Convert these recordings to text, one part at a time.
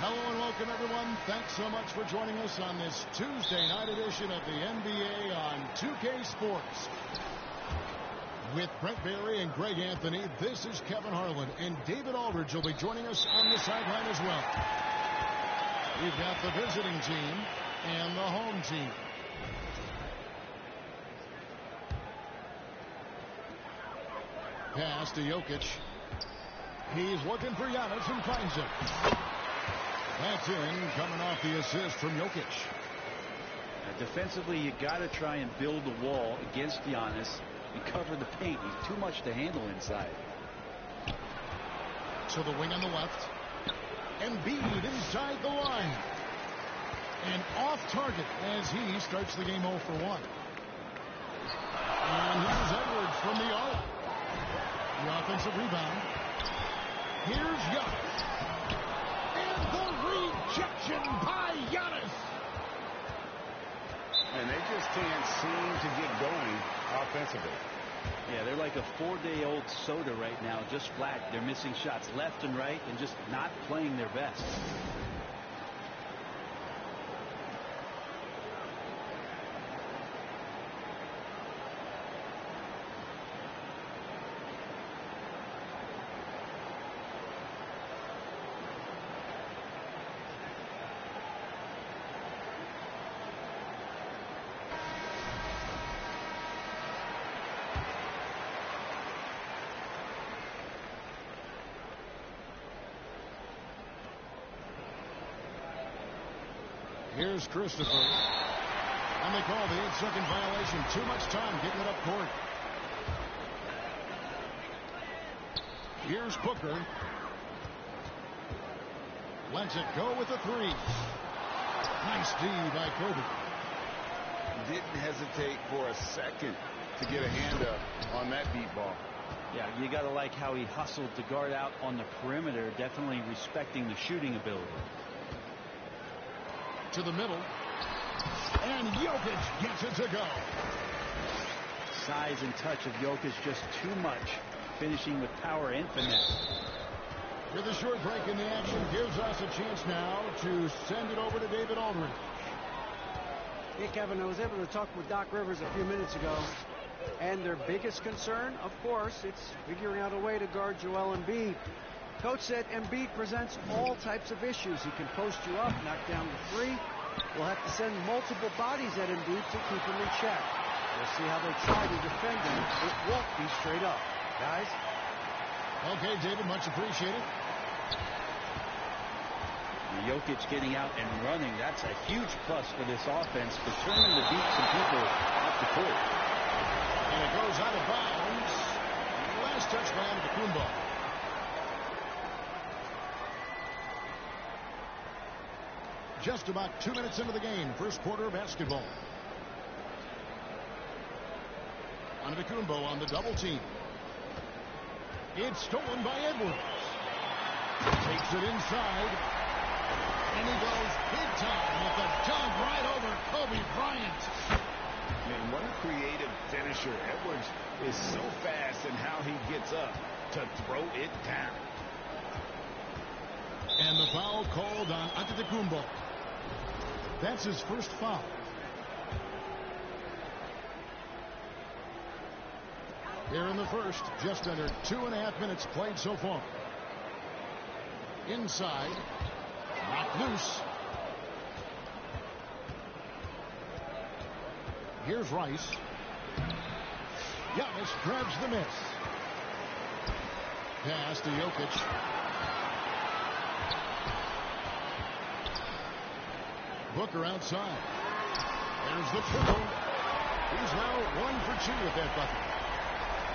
Hello and welcome, everyone. Thanks so much for joining us on this Tuesday night edition of the NBA on 2K Sports. With Brent Barry and Greg Anthony, this is Kevin Harlan, and David Aldridge will be joining us on the sideline as well. We've got the visiting team and the home team. Pass to Jokic. He's looking for Giannis and finds him. That's in, coming off the assist from Jokic. Defensively, you got to try and build the wall against Giannis and cover the paint. He's too much to handle inside. To the wing on the left. Embiid inside the line. And off target as he starts the game 0 for 1. And here's Edwards from the arc. The offensive rebound. Here's Giannis. And the rejection by Giannis. And they just can't seem to get going offensively. Yeah, they're like a 4-day-old soda right now, just flat. They're missing shots left and right and just not playing their best. Here's Christopher. And they call the 8-second violation. Too much time getting it up court. Here's Booker. Lets it go with a 3. Nice D by Kobe. Didn't hesitate for a second to get a hand up on that deep ball. Yeah, you got to like how he hustled to guard out on the perimeter, definitely respecting the shooting ability. To the middle. And Jokic gets it to go. Size and touch of Jokic just too much. Finishing with power and finesse. With a short break in the action, gives us a chance now to send it over to David Aldridge. Hey, Kevin, I was able to talk with Doc Rivers a few minutes ago. And their biggest concern, of course, it's figuring out a way to guard Joel Embiid. Coach said Embiid presents all types of issues. He can post you up, knock down the 3. We'll have to send multiple bodies at Embiid to keep him in check. We'll see how they try to defend him. It won't be straight up. Guys? Okay, David, much appreciated. Jokic getting out and running. That's a huge plus for this offense, determined to beat some people off the court. And it goes out of bounds. Last touch by Antetokounmpo. Just about 2 minutes into the game, first quarter of basketball. Antetokounmpo on the double team. It's stolen by Edwards. Takes it inside. And he goes big time with a dunk right over Kobe Bryant. Man, what a creative finisher. Edwards is so fast in how he gets up to throw it down. And the foul called on Antetokounmpo. That's his first foul. Here in the first, just under 2.5 minutes played so far. Inside, knocked loose. Here's Rice. Giannis grabs the miss. Pass to Jokic. Booker outside. There's the triple. He's now 1 for 2 with that bucket.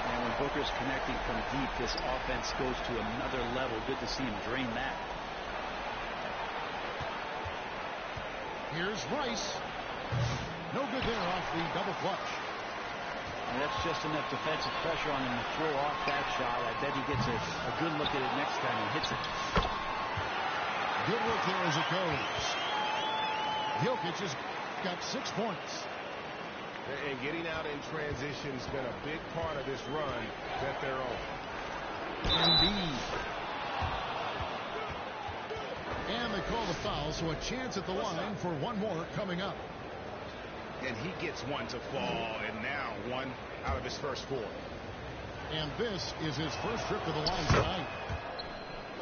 And when Booker's connecting from deep, this offense goes to another level. Good to see him drain that. Here's Rice. No good there off the double clutch. And that's just enough defensive pressure on him to throw off that shot. I bet he gets a good look at it next time he hits it. Good work there as it goes. Jokic has got 6 points. And getting out in transition has been a big part of this run that they're on. Embiid. And they call the foul, so a chance at the line for one more coming up. And he gets one to fall, and now one out of his first 4. And this is his first trip to the line tonight.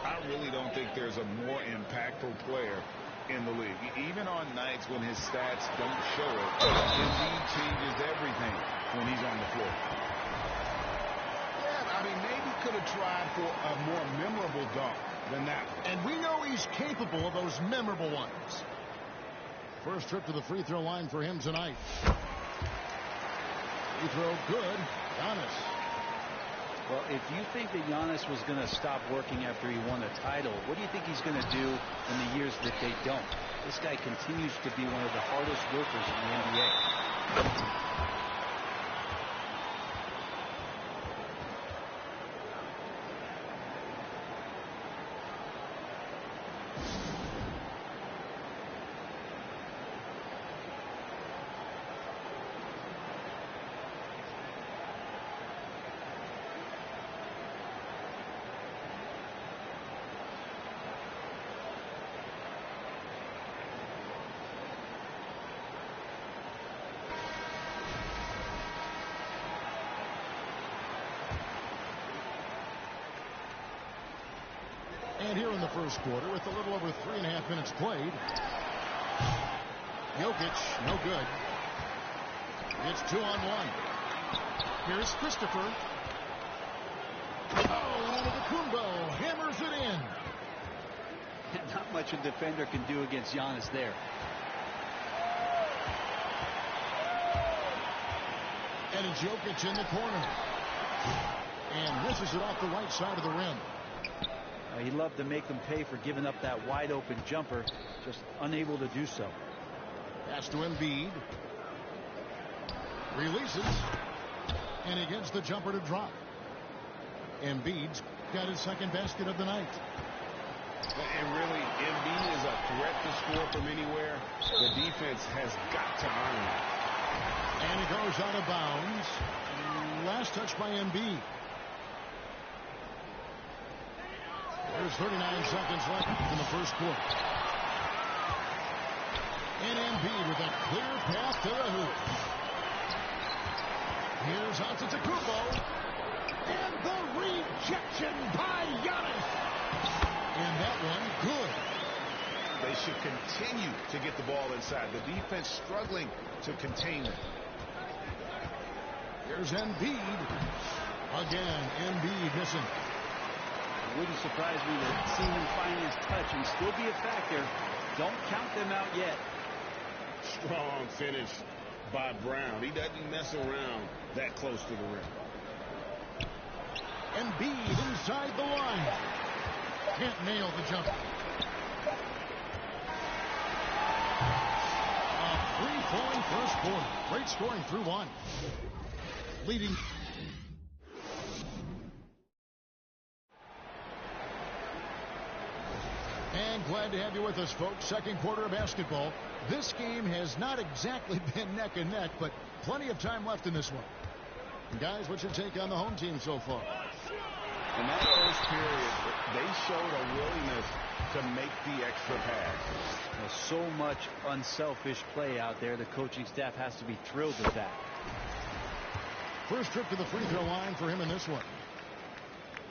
I really don't think there's a more impactful player in the league. Even on nights when his stats don't show it, Embiid changes everything when he's on the floor. Yeah, I mean, maybe could have tried for a more memorable dunk than that. And we know he's capable of those memorable ones. First trip to the free throw line for him tonight. Free throw good. Giannis. Well, if you think that Giannis was going to stop working after he won a title, what do you think he's going to do in the years that they don't? This guy continues to be one of the hardest workers in the NBA. And here in the first quarter, with a little over 3.5 minutes played, Jokic, no good. It's 2-on-1. Here's Christopher. Oh, and Antetokounmpo hammers it in. Not much a defender can do against Giannis there. And it's Jokic in the corner. And misses it off the right side of the rim. He loved to make them pay for giving up that wide open jumper, just unable to do so. Pass to Embiid. Releases. And he gets the jumper to drop. Embiid's got his second basket of the night. And really, Embiid is a threat to score from anywhere. The defense has got to honor it. And it goes out of bounds. Last touch by Embiid. There's 39 seconds left in the first quarter. And Embiid with a clear path to the hoop. Here's Antetokounmpo. And the rejection by Giannis. And that one good. They should continue to get the ball inside. The defense struggling to contain it. Here's Embiid. Again, Embiid missing. It wouldn't surprise me to see him find his touch and still be a factor. Don't count them out yet. Strong finish by Brown. He doesn't mess around that close to the rim. Embiid inside the line. Can't nail the jumper. A free-flowing first quarter. Great scoring through one. Leading. And glad to have you with us, folks. Second quarter of basketball. This game has not exactly been neck and neck, but plenty of time left in this one. And guys, what's your take on the home team so far? In that first period, they showed a willingness to make the extra pass. There's so much unselfish play out there. The coaching staff has to be thrilled with that. First trip to the free throw line for him in this one.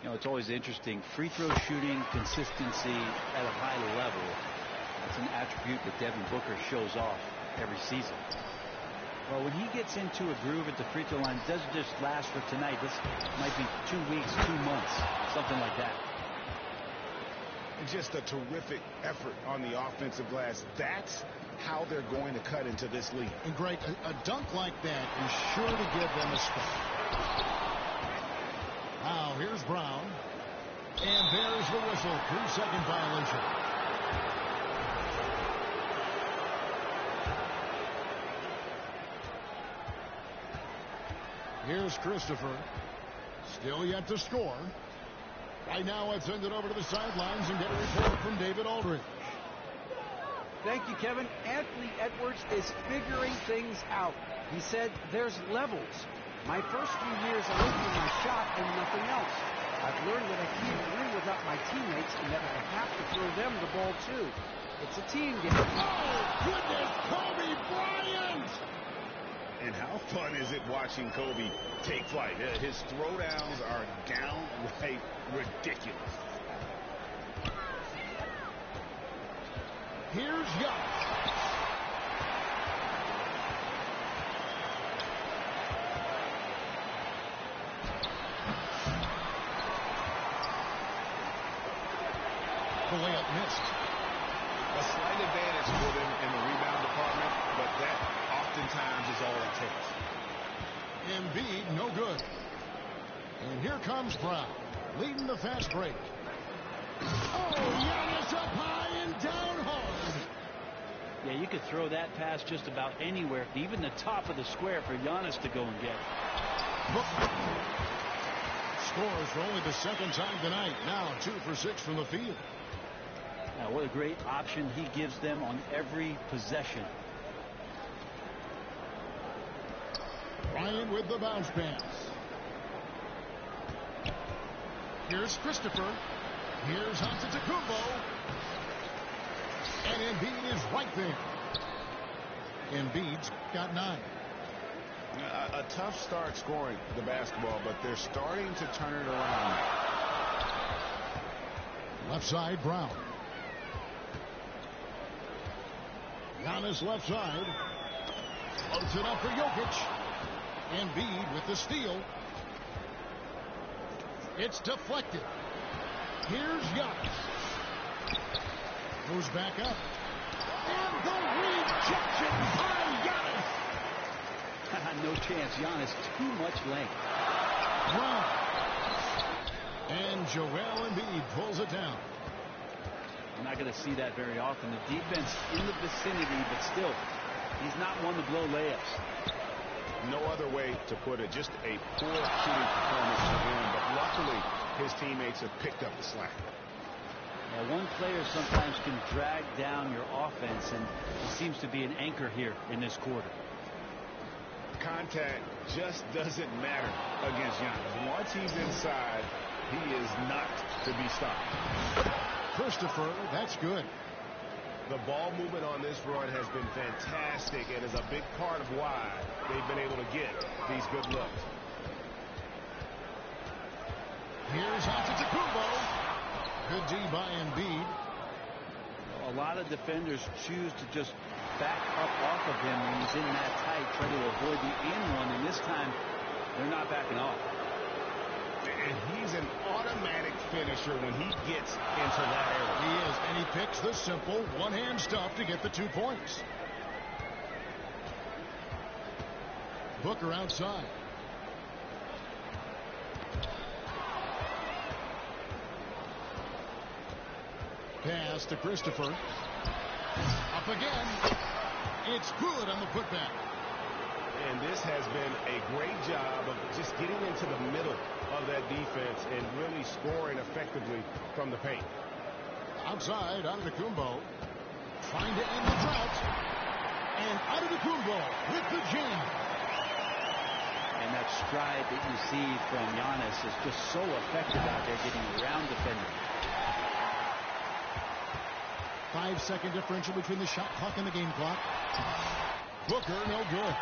You know, it's always interesting. Free throw shooting, consistency at a high level. That's an attribute that Devin Booker shows off every season. Well, when he gets into a groove at the free throw line, it doesn't just last for tonight. This might be 2 weeks, 2 months, something like that. It's just a terrific effort on the offensive glass. That's how they're going to cut into this league. And Greg, a dunk like that is sure to give them a spark. Now, here's Brown. And there's the whistle. 3-second violation. Here's Christopher. Still yet to score. Right now, let's send it over to the sidelines and get a report from David Aldridge. Thank you, Kevin. Anthony Edwards is figuring things out. He said there's levels. My first few years, I looked for my shot and nothing else. I've learned that I can't win without my teammates and that I have to throw them the ball too. It's a team game. Oh, goodness, Kobe Bryant! And how fun is it watching Kobe take flight? His throwdowns are downright ridiculous. Here's Giannis. The layup missed. A slight advantage for them in the rebound department, but that oftentimes is all it takes. Embiid, no good. And here comes Brown, leading the fast break. Oh, Giannis up high and down hard. Yeah, you could throw that pass just about anywhere, even the top of the square for Giannis to go and get. Scores for only the second time tonight. Now 2 for 6 from the field. Now, what a great option he gives them on every possession. Bryant with the bounce pass. Here's Christopher. Here's Antetokounmpo. And Embiid is right there. Embiid's got 9. A tough start scoring the basketball, but they're starting to turn it around. Left side, Brown. Giannis left side. Floats it up for Jokic. Embiid with the steal. It's deflected. Here's Giannis. Goes back up. And the rejection by Giannis. No chance. Giannis, too much length. Brown. And Joel Embiid pulls it down. You're not going to see that very often. The defense in the vicinity, but still, he's not one to blow layups. No other way to put it. Just a poor shooting performance for him, but luckily his teammates have picked up the slack. Now, one player sometimes can drag down your offense, and he seems to be an anchor here in this quarter. Contact just doesn't matter against Giannis. Once he's inside, he is not to be stopped. Christopher, that's good. The ball movement on this run has been fantastic and is a big part of why they've been able to get these good looks. Here's Antetokounmpo. Good D by Embiid. A lot of defenders choose to just back up off of him when he's in that tight, try to avoid the and one, and this time they're not backing off. And he's an automatic finisher when he gets into that area. He is, and he picks the simple one-hand stuff to get the 2 points. Booker outside. Pass to Christopher. Up again. It's good on the putback. And this has been a great job of just getting into the middle of that defense and really scoring effectively from the paint. Outside, Antetokounmpo trying to end the drought. And Antetokounmpo with the jam. And that stride that you see from Giannis is just so effective out there getting around defenders. 5-second differential between the shot clock and the game clock. Booker, no good.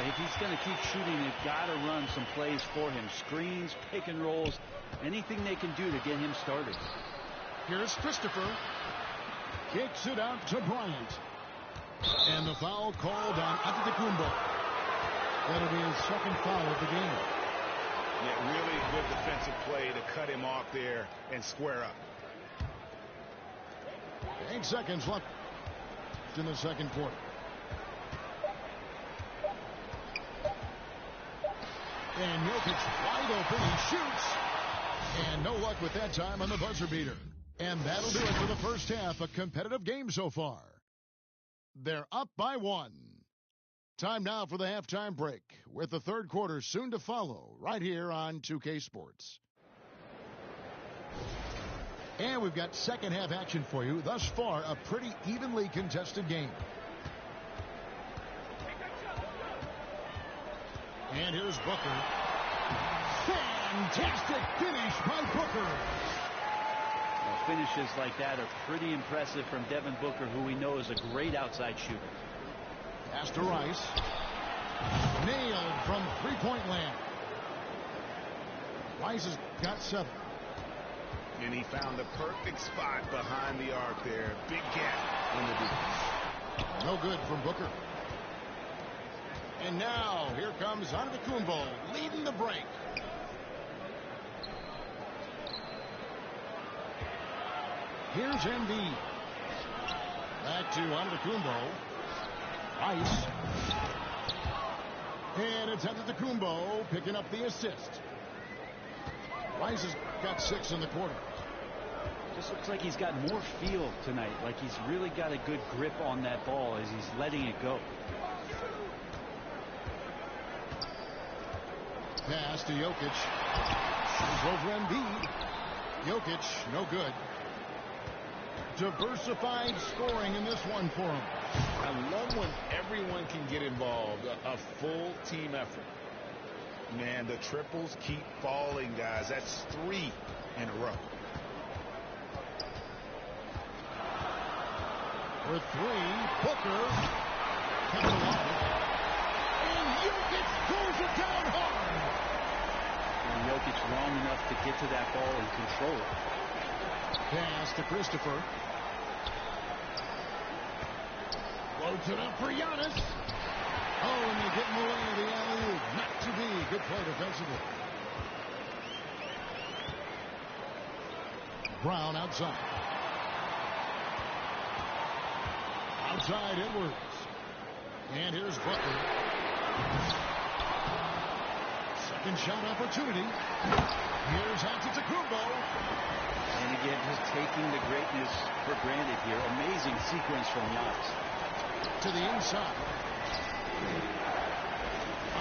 If he's going to keep shooting, they've got to run some plays for him. Screens, pick and rolls, anything they can do to get him started. Here's Christopher. Kicks it out to Bryant. And the foul called on Antetokounmpo. That'll be his second foul of the game. Yeah, really good defensive play to cut him off there and square up. 8 seconds left in the second quarter. And Jokic wide open. He shoots. And no luck with that time on the buzzer beater. And that'll do it for the first half. A competitive game so far. They're up by 1. Time now for the halftime break, with the third quarter soon to follow right here on 2K Sports. And we've got second half action for you. Thus far, a pretty evenly contested game. And here's Booker. Fantastic finish by Booker. finishes like that are pretty impressive from Devin Booker, who we know is a great outside shooter. Pass to Rice. Nailed from three-point land. Rice has got 7. And he found the perfect spot behind the arc there. Big gap in the defense. No good from Booker. And now here comes Antetokounmpo leading the break. Here's Embiid. Back to Antetokounmpo. Rice. And it's Antetokounmpo picking up the assist. Rice has got 6 in the quarter. Just looks like he's got more feel tonight, like he's really got a good grip on that ball as he's letting it go. Pass to Jokic. He's over Embiid. Jokic, no good. Diversified scoring in this one for him. I love when everyone can get involved, a full team effort. Man, the triples keep falling, guys. That's 3 in a row. For 3, Booker. And Jokic pulls it down hard. And Jokic long enough to get to that ball and control it. Pass to Christopher. Floats it up for Giannis. Oh, and they get in the way of the alley-oop. Not to be. Good play defensively. Brown outside. Outside Edwards. And here's Butler. Second shot opportunity. Here's Antetokounmpo. And again, just taking the greatness for granted here. Amazing sequence from Giannis. To the inside.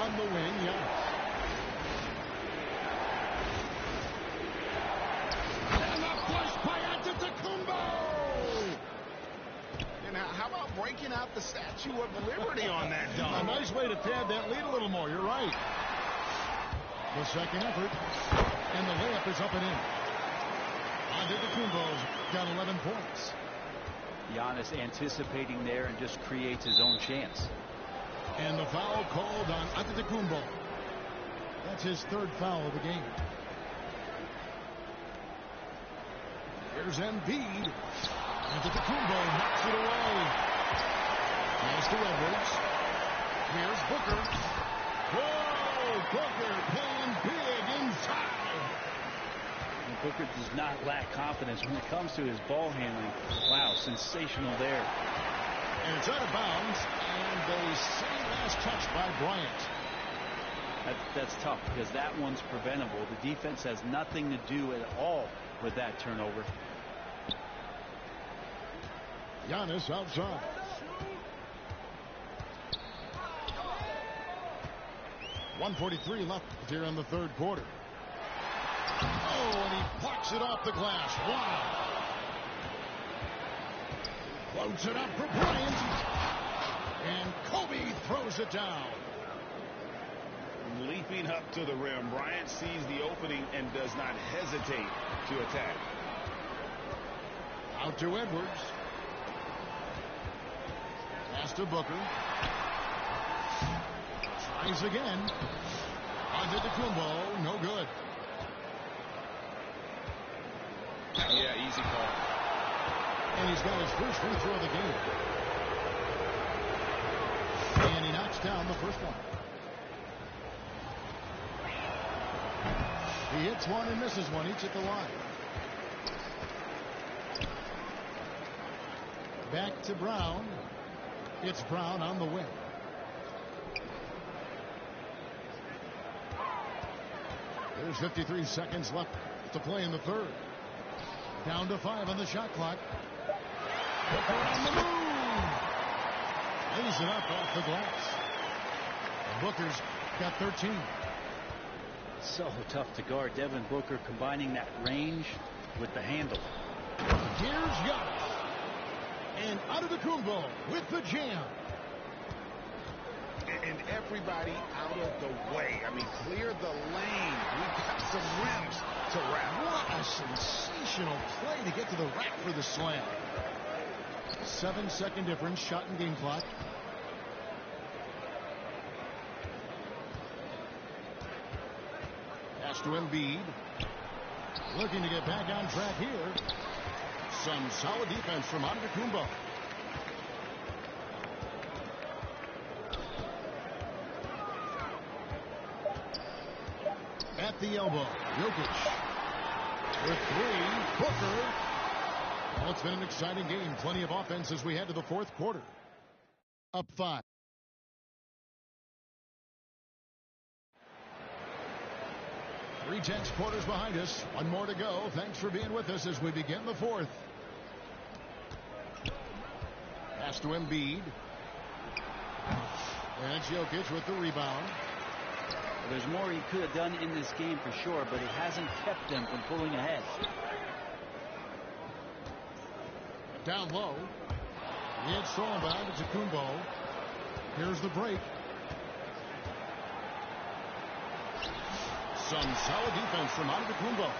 On the wing, Giannis. And the push by Antetokounmpo. And how about breaking out the Statue of Liberty on that dunk? A nice way to pad that lead a little more. You're right. The second effort. And the layup is up and in. Antetokounmpo's got 11 points. Giannis anticipating there and just creates his own chance. And the foul called on Antetokounmpo. That's his 3rd foul of the game. Here's Embiid. Antetokounmpo knocks it away. Pass to Edwards. Here's Booker. Whoa! Booker playing big inside. And Booker does not lack confidence when it comes to his ball handling. Wow, sensational there. And it's out of bounds, and they say last touch by Bryant. That's tough because that one's preventable. The defense has nothing to do at all with that turnover. Giannis outside. .143 left here in the 3rd quarter. Oh, and he plucks it off the glass. Wow. Floats it up for Bryant. And Kobe throws it down. Leaping up to the rim, Bryant sees the opening and does not hesitate to attack. Out to Edwards. Pass to Booker. Tries again. Antetokounmpo, no good. Yeah, easy call. And he's got his first free throw of the game. And he knocks down the first one. He hits one and misses one, each at the line. Back to Brown. It's Brown on the wing. There's 53 seconds left to play in the 3rd. Down to 5 on the shot clock. Booker on the move. Lays it up off the glass. Booker's got 13. So tough to guard. Devin Booker combining that range with the handle. Here's Giannis. And Antetokounmpo with the jam. And everybody out of the way. I mean, clear the lane. We've got some rims to wrap. What a sensational exceptional play to get to the rack for the slam. 7-second difference, shot and game clock. Pass to Embiid. Looking to get back on track here. Some solid defense from Antetokounmpo. At the elbow, Jokic. With three, Booker. Well, it's been an exciting game. Plenty of offense as we head to the fourth quarter. Up 5. Three-tenths quarters behind us. One more to go. Thanks for being with us as we begin the fourth. Pass to Embiid. And it's Jokic with the rebound. There's more he could have done in this game for sure, but it hasn't kept them from pulling ahead. Down low. It's thrown by Antetokounmpo. Here's the break. Some solid defense from Antetokounmpo.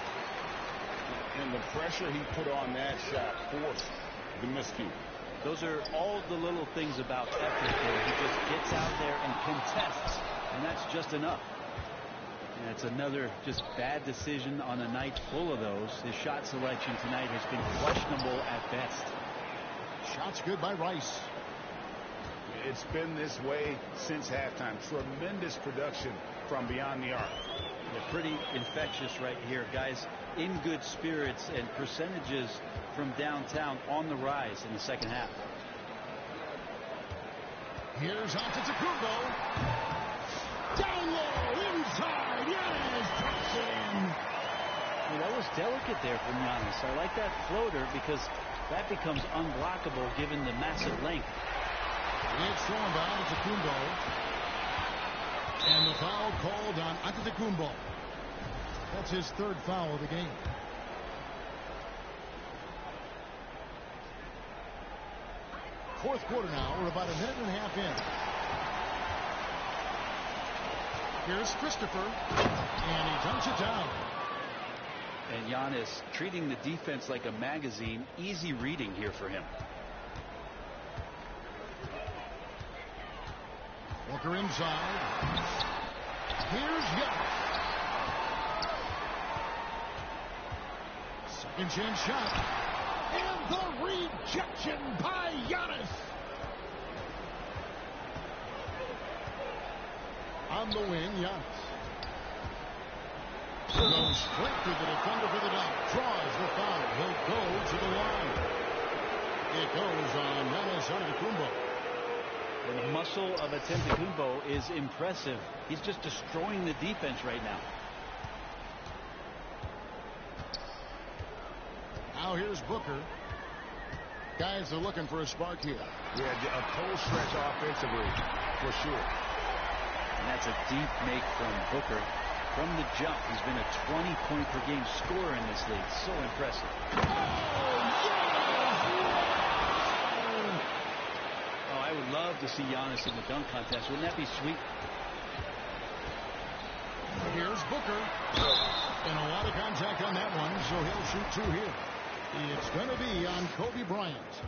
And the pressure he put on that shot forced the miscue. Those are all the little things about effort there. He just gets out there and contests, and that's just enough. And it's another just bad decision on a night full of those. His shot selection tonight has been questionable at best. Shots good by Rice. It's been this way since halftime. Tremendous production from beyond the arc. They're pretty infectious right here. Guys in good spirits, and percentages from downtown on the rise in the second half. Here's Antetokounmpo. Down low, inside, yes, drops it in. Well, that was delicate there from Giannis. I like that floater because that becomes unblockable given the massive length. It's thrown by Antetokounmpo. And the foul called on Antetokounmpo. That's his third foul of the game. Fourth quarter now. We're about a minute and a half in. Here's Christopher. And he dunks it down. And Giannis treating the defense like a magazine. Easy reading here for him. Walker inside. Here's Giannis. Second chance shot. And the rejection by Giannis. On the wing, Giannis. Goes straight to the defender for the dunk. Draws the foul. He'll go to the line. It goes on Giannis Antetokounmpo. The muscle of Antetokounmpo is impressive. He's just destroying the defense right now. Now here's Booker. Guys are looking for a spark here. Yeah, a cold stretch offensively, for sure. And that's a deep make from Booker. From the jump, he's been a 20-point-per-game scorer in this league. So impressive. Oh, I would love to see Giannis in the dunk contest. Wouldn't that be sweet? Here's Booker. And a lot of contact on that one, so he'll shoot two here. It's going to be on Kobe Bryant.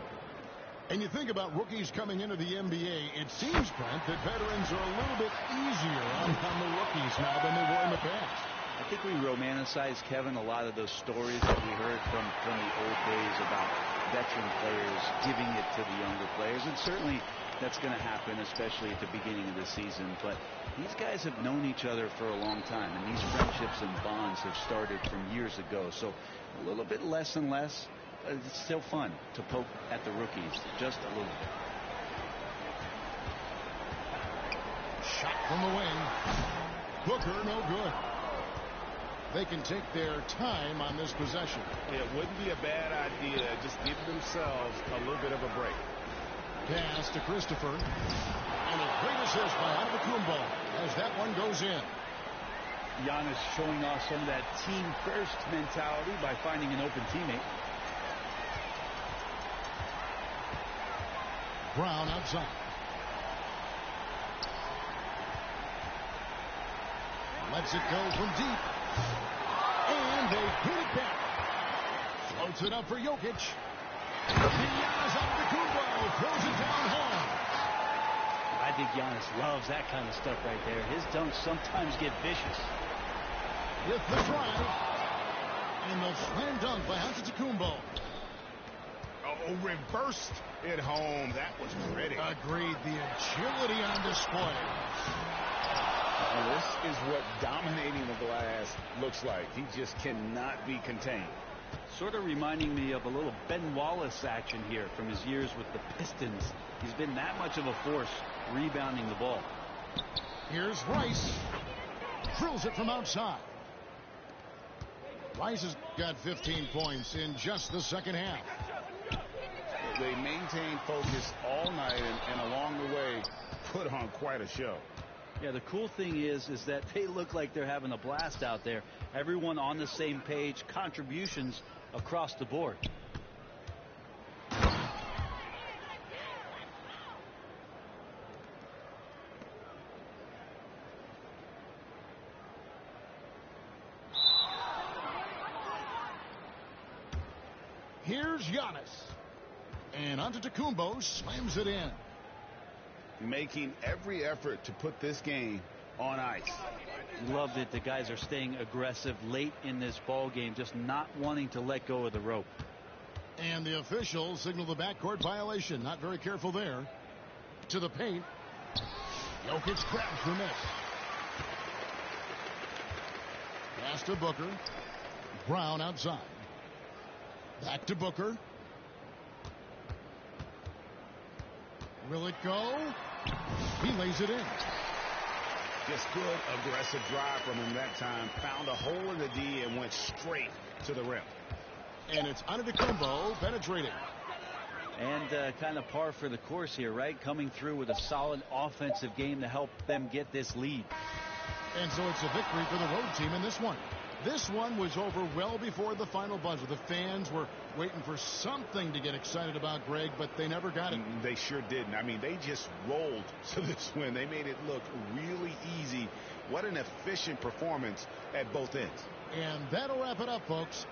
And you think about rookies coming into the NBA, it seems, Brent, that veterans are a little bit easier on the rookies now than they were in the past. I think we romanticize, Kevin, a lot of those stories that we heard from the old days about veteran players giving it to the younger players. And certainly that's going to happen, especially at the beginning of the season. But these guys have known each other for a long time, and these friendships and bonds have started from years ago. So a little bit less and less. It's still fun to poke at the rookies, just a little bit. Shot from the wing. Booker, no good. They can take their time on this possession. It wouldn't be a bad idea. Just give themselves a little bit of a break. Pass to Christopher. And a great assist by Antetokounmpo as that one goes in. Giannis showing off some of that team-first mentality by finding an open teammate. Brown outside. Lets it go from deep. And they put it back. Sets it up for Jokic. Giannis Antetokounmpo throws it down hard. I think Giannis loves that kind of stuff right there. His dunks sometimes get vicious. With the drive. And the slam dunk by Antetokounmpo. Oh, reversed it home. That was pretty. Agreed. The agility on display. Now, this is what dominating the glass looks like. He just cannot be contained. Sort of reminding me of a little Ben Wallace action here from his years with the Pistons. He's been that much of a force rebounding the ball. Here's Rice. Drills it from outside. Rice has got 15 points in just the second half. They maintain focus all night and along the way put on quite a show. Yeah, the cool thing is that they look like they're having a blast out there. Everyone on the same page, contributions across the board. Here's Giannis. And Antetokounmpo slams it in. Making every effort to put this game on ice. Love that the guys are staying aggressive late in this ball game, just not wanting to let go of the rope. And the officials signal the backcourt violation. Not very careful there. To the paint. Jokic grabs the miss. Pass to Booker. Brown outside. Back to Booker. Will it go? He lays it in. Just good aggressive drive from him that time. Found a hole in the D and went straight to the rim. And it's Antetokounmpo penetrating. And kind of par for the course here, right? Coming through with a solid offensive game to help them get this lead. And so it's a victory for the road team in this one. This one was over well before the final buzzer. The fans were waiting for something to get excited about, Greg, but they never got it. They sure didn't. I mean, they just rolled to this win. They made it look really easy. What an efficient performance at both ends. And that'll wrap it up, folks.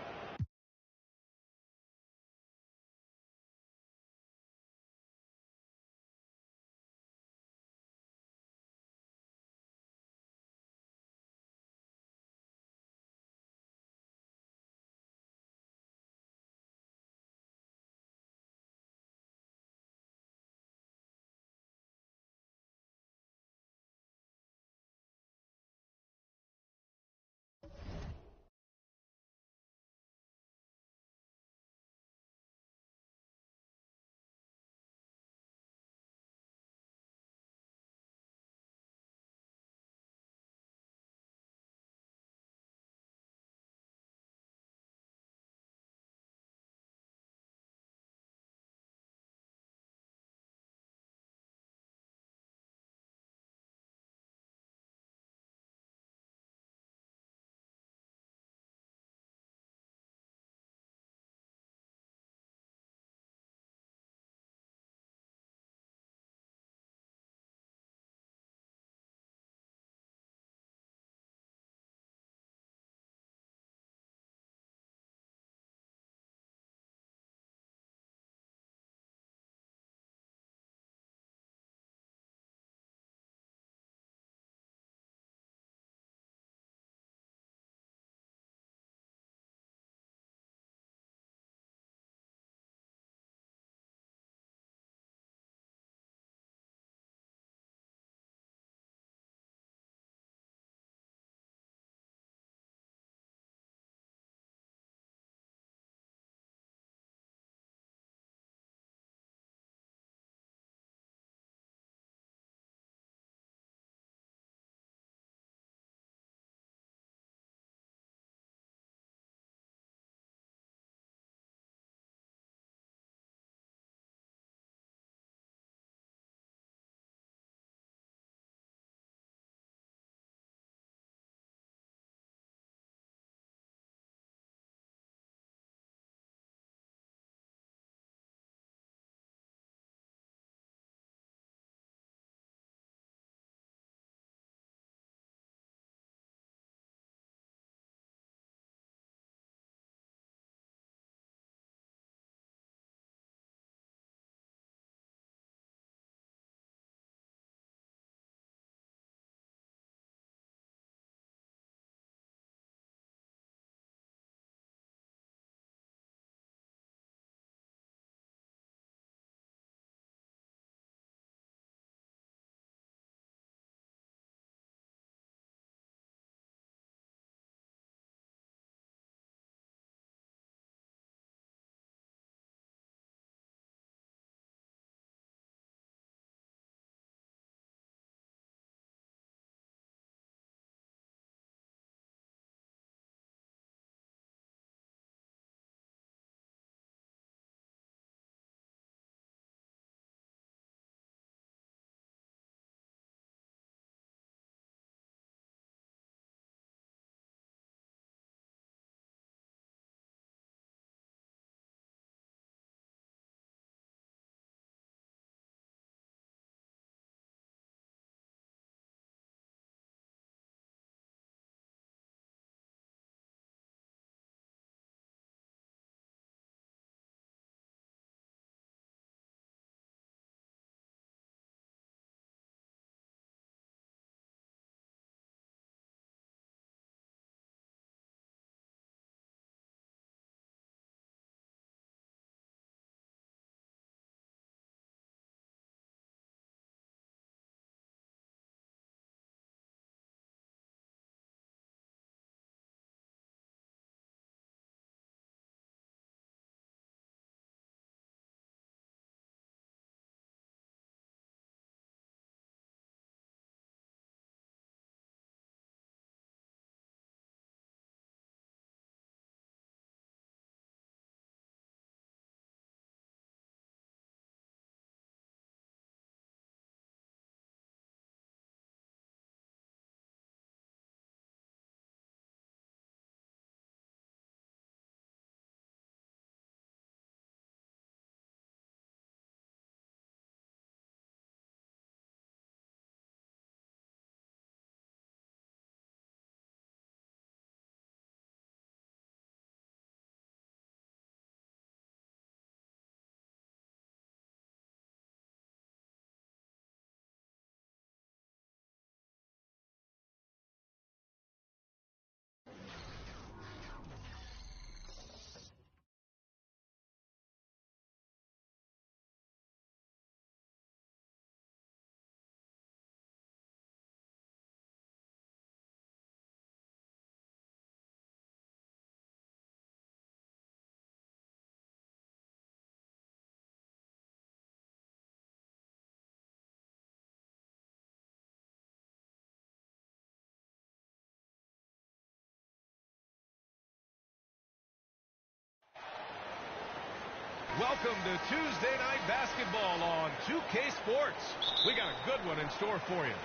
Welcome to Tuesday Night Basketball on 2K Sports. We got a good one in store for you.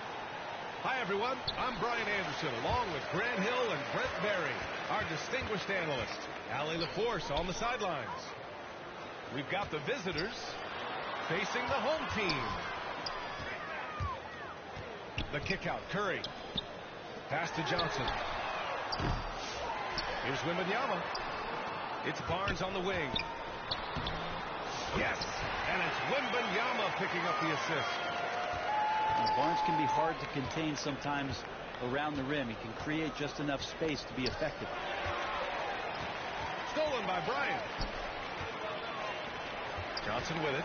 Hi, everyone. I'm Brian Anderson, along with Grant Hill and Brent Barry, our distinguished analysts. Allie LaForce on the sidelines. We've got the visitors facing the home team. The kick out, Curry. Pass to Johnson. Here's Wembanyama. It's Barnes on the wing. Yes, and it's Wembanyama picking up the assist. Barnes can be hard to contain sometimes around the rim. He can create just enough space to be effective. Stolen by Bryant. Johnson with it.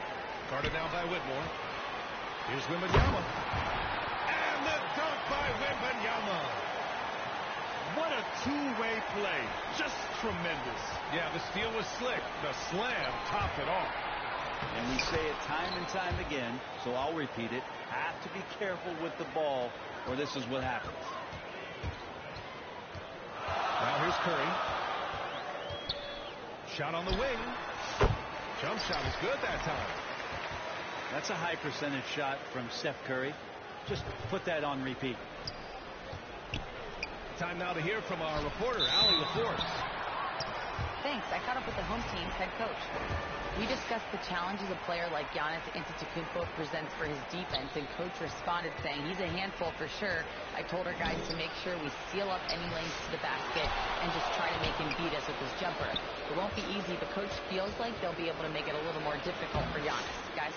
Guarded now by Whitmore. Here's Wembanyama. And the dunk by Wembanyama. What a two-way play. Just tremendous. Yeah, the steal was slick. The slam topped it off. And we say it time and time again, so I'll repeat it. Have to be careful with the ball, or this is what happens. Now here's Curry. Shot on the wing. Jump shot is good that time. That's a high percentage shot from Steph Curry. Just put that on repeat. Time now to hear from our reporter, Allie LaForce. Thanks. I caught up with the home team's head coach. We discussed the challenges a player like Giannis Antetokounmpo presents for his defense, and coach responded saying he's a handful for sure. I told our guys to make sure we seal up any lanes to the basket and just try to make him beat us with his jumper. It won't be easy, but coach feels like they'll be able to make it a little more difficult for Giannis. Guys?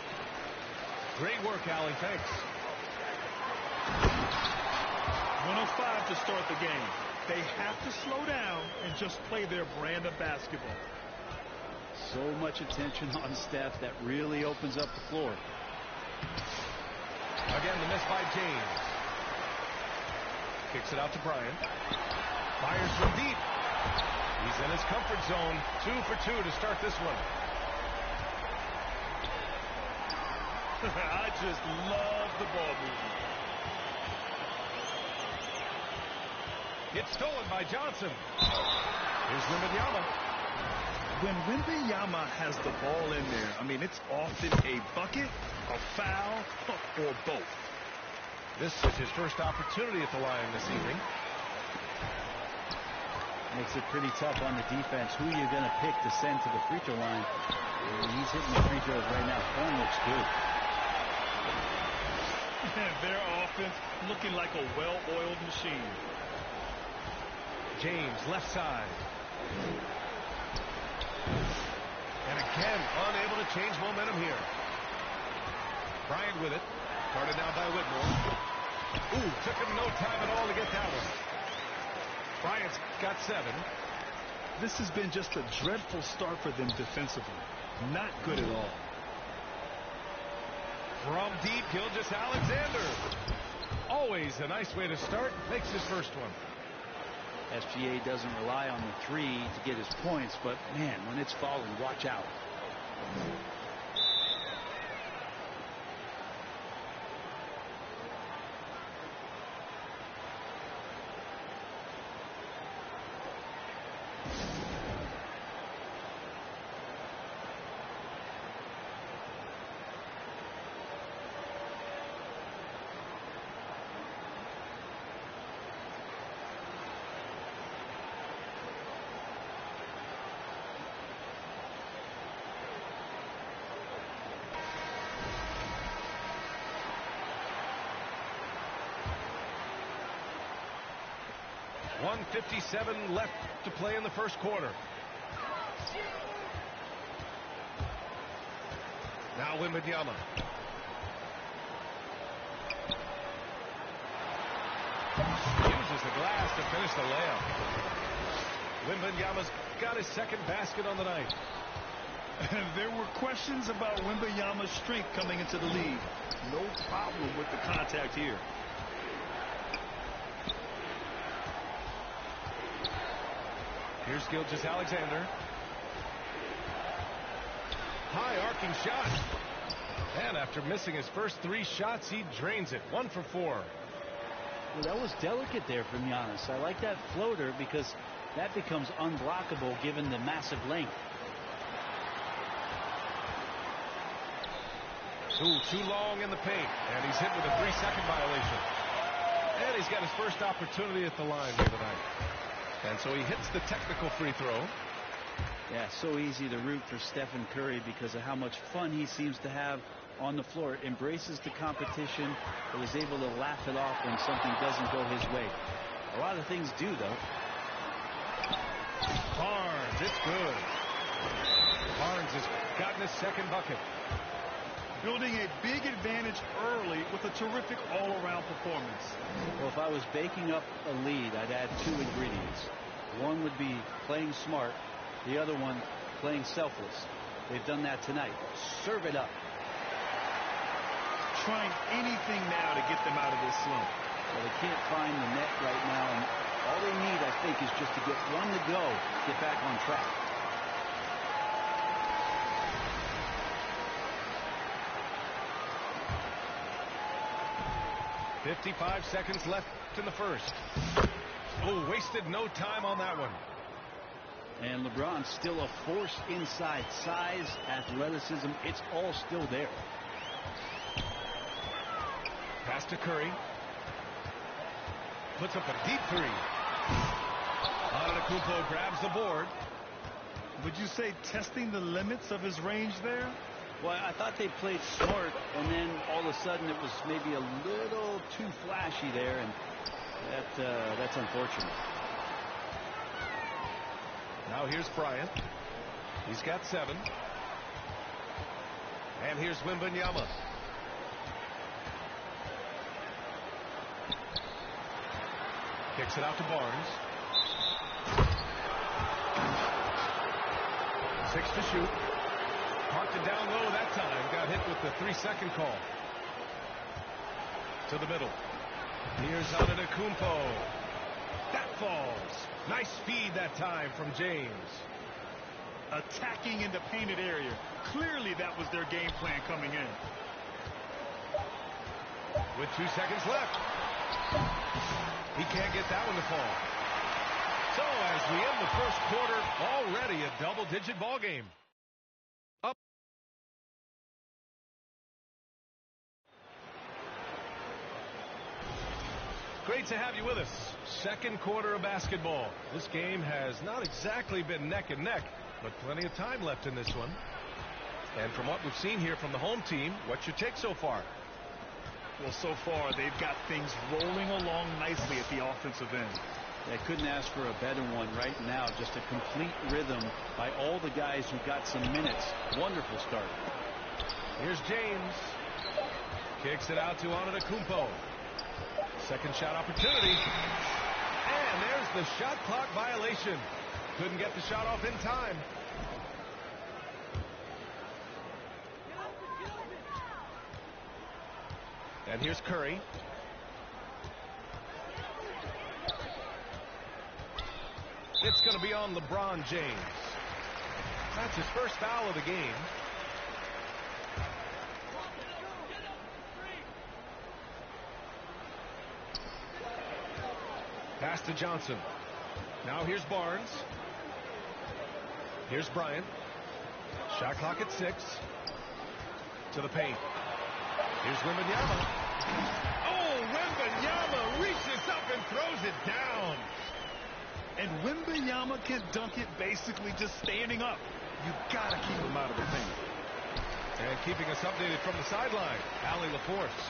Great work, Allie. Thanks. 105 to start the game. They have to slow down and just play their brand of basketball. So much attention on Steph that really opens up the floor. Again, the miss by James. Kicks it out to Bryant. Fires from deep. He's in his comfort zone. 2 for 2 to start this one. I just love the ball movement. It's stolen by Johnson. Here's Wembanyama. When Wembanyama has the ball in there, I mean, it's often a bucket, a foul, or both. This is his first opportunity at the line this evening. Makes it pretty tough on the defense. Who are you going to pick to send to the free throw line? And he's hitting the free throws right now. Form looks good. Their offense looking like a well-oiled machine. James, left side. And again, unable to change momentum here. Bryant with it. Guarded now by Whitmore. Ooh, took him no time at all to get that one. Bryant's got 7. This has been just a dreadful start for them defensively. Not good at all. From deep, Gilgeous-Alexander. Always a nice way to start. Makes his first one. SGA doesn't rely on the 3 to get his points, but man, when it's falling, watch out. .57 left to play in the first quarter. Now Wembanyama. Uses the glass to finish the layup. Wembanyama's got his second basket on the night. There were questions about Wembanyama's strength coming into the league. No problem with the contact here. Here's Gilgeous-Alexander. High arcing shot. And after missing his first 3 shots, he drains it. 1 for 4. Well, that was delicate there from Giannis. I like that floater because that becomes unblockable given the massive length. Ooh, too long in the paint. And he's hit with a 3-second violation. And he's got his first opportunity at the line here tonight. And so he hits the technical free throw. Yeah, so easy to root for Stephen Curry because of how much fun he seems to have on the floor. Embraces the competition, but is able to laugh it off when something doesn't go his way. A lot of things do, though. Barnes, it's good. Barnes has gotten his second bucket. Building a big advantage early with a terrific all-around performance. Well, if I was baking up a lead, I'd add 2 ingredients. One would be playing smart. The other one, playing selfless. They've done that tonight. Serve it up. Trying anything now to get them out of this slump. Well, they can't find the net right now, and all they need, I think, is just to get one to go, get back on track. .55 seconds left in the first. Oh, wasted no time on that one. And LeBron's still a force inside. Size, athleticism, it's all still there. Pass to Curry. Puts up a deep three. Antetokounmpo grabs the board. Would you say testing the limits of his range there? Well, I thought they played smart, and then all of a sudden it was maybe a little too flashy there, and that's unfortunate. Now here's Bryant. He's got 7. And here's Wembanyama. Kicks it out to Barnes. 6 to shoot. Parked it down low that time. Got hit with the 3-second call. To the middle. Here's Antetokounmpo. That falls. Nice speed that time from James. Attacking in the painted area. Clearly that was their game plan coming in. With 2 seconds left. He can't get that one to fall. So as we end the first quarter, already a double-digit ball game. Up. Great to have you with us. Second quarter of basketball. This game has not exactly been neck and neck, but plenty of time left in this one. And from what we've seen here from the home team, what's your take so far? Well, so far they've got things rolling along nicely at the offensive end. They couldn't ask for a better one right now. Just a complete rhythm by all the guys who got some minutes. Wonderful start. Here's James. Kicks it out to Antetokounmpo. Second shot opportunity. And there's the shot clock violation. Couldn't get the shot off in time. And here's Curry. It's going to be on LeBron James. That's his first foul of the game. Pass to Johnson. Now here's Barnes. Here's Bryant. Shot clock at 6. To the paint. Here's Wembanyama. Oh, Wembanyama reaches up and throws it down. And Wembanyama can dunk it basically just standing up. You got to keep him out of the paint. And keeping us updated from the sideline, Allie LaForce.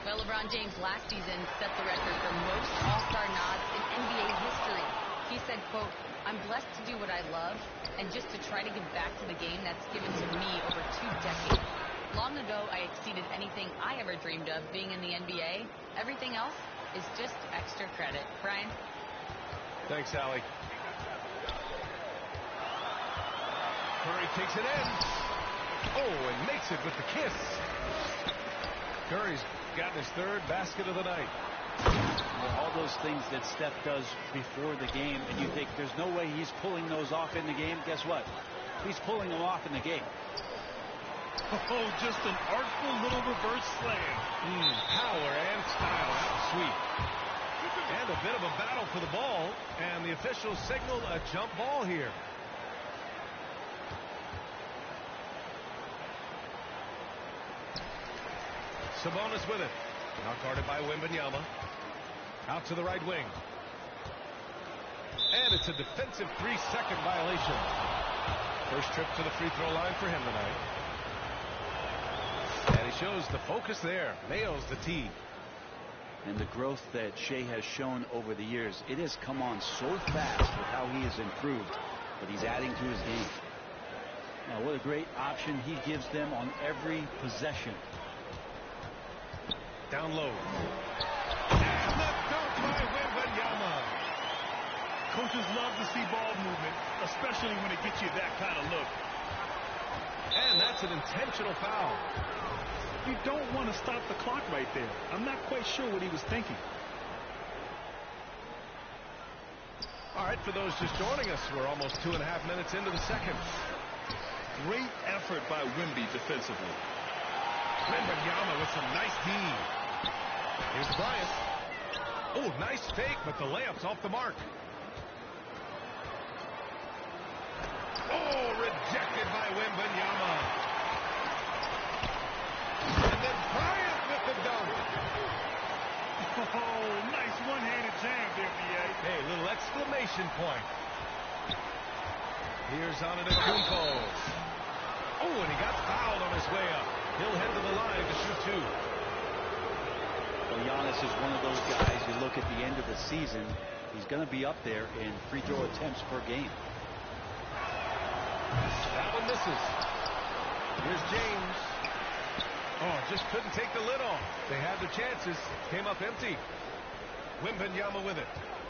Well, LeBron James last season set the record for most All-Star nods in NBA history. He said, quote, "I'm blessed to do what I love and just to try to give back to the game that's given to me over 2 decades. Long ago, I exceeded anything I ever dreamed of being in the NBA. Everything else is just extra credit." Brian? Thanks, Allie. Curry takes it in. Oh, and makes it with the kiss. Curry's gotten his 3rd basket of the night. All those things that Steph does before the game, and you think there's no way he's pulling those off in the game. Guess what? He's pulling them off in the game. Oh, just an artful little reverse slam. Power and style. That was sweet. And a bit of a battle for the ball, and the officials signal a jump ball here. Sabonis with it. Now guarded by Wembanyama. Out to the right wing. And it's a defensive 3-second violation. First trip to the free throw line for him tonight. And he shows the focus there. Nails the tee. And the growth that Shea has shown over the years, it has come on so fast with how he has improved that he's adding to his game. Now, what a great option he gives them on every possession. Down low. And the dunk by Wembanyama. Coaches love to see ball movement, especially when it gets you that kind of look. And that's an intentional foul. You don't want to stop the clock right there. I'm not quite sure what he was thinking. All right, for those just joining us, we're almost 2.5 minutes into the second. Great effort by Wemby defensively. Wembanyama with some nice D. Here's Bryant. Oh, nice fake, but the layup's off the mark. Oh, rejected by Wembanyama. And then Bryant with the dunk. Oh, nice one-handed jam there, B.A. Hey, little exclamation point. Here's Antetokounmpo. Oh, and he got fouled on his way up. He'll head to the line to shoot two. Well, Giannis is one of those guys, you look at the end of the season, he's going to be up there in free throw attempts per game. That one misses. Here's James. Oh, just couldn't take the lid off. They had their chances. Came up empty. Wembanyama with it.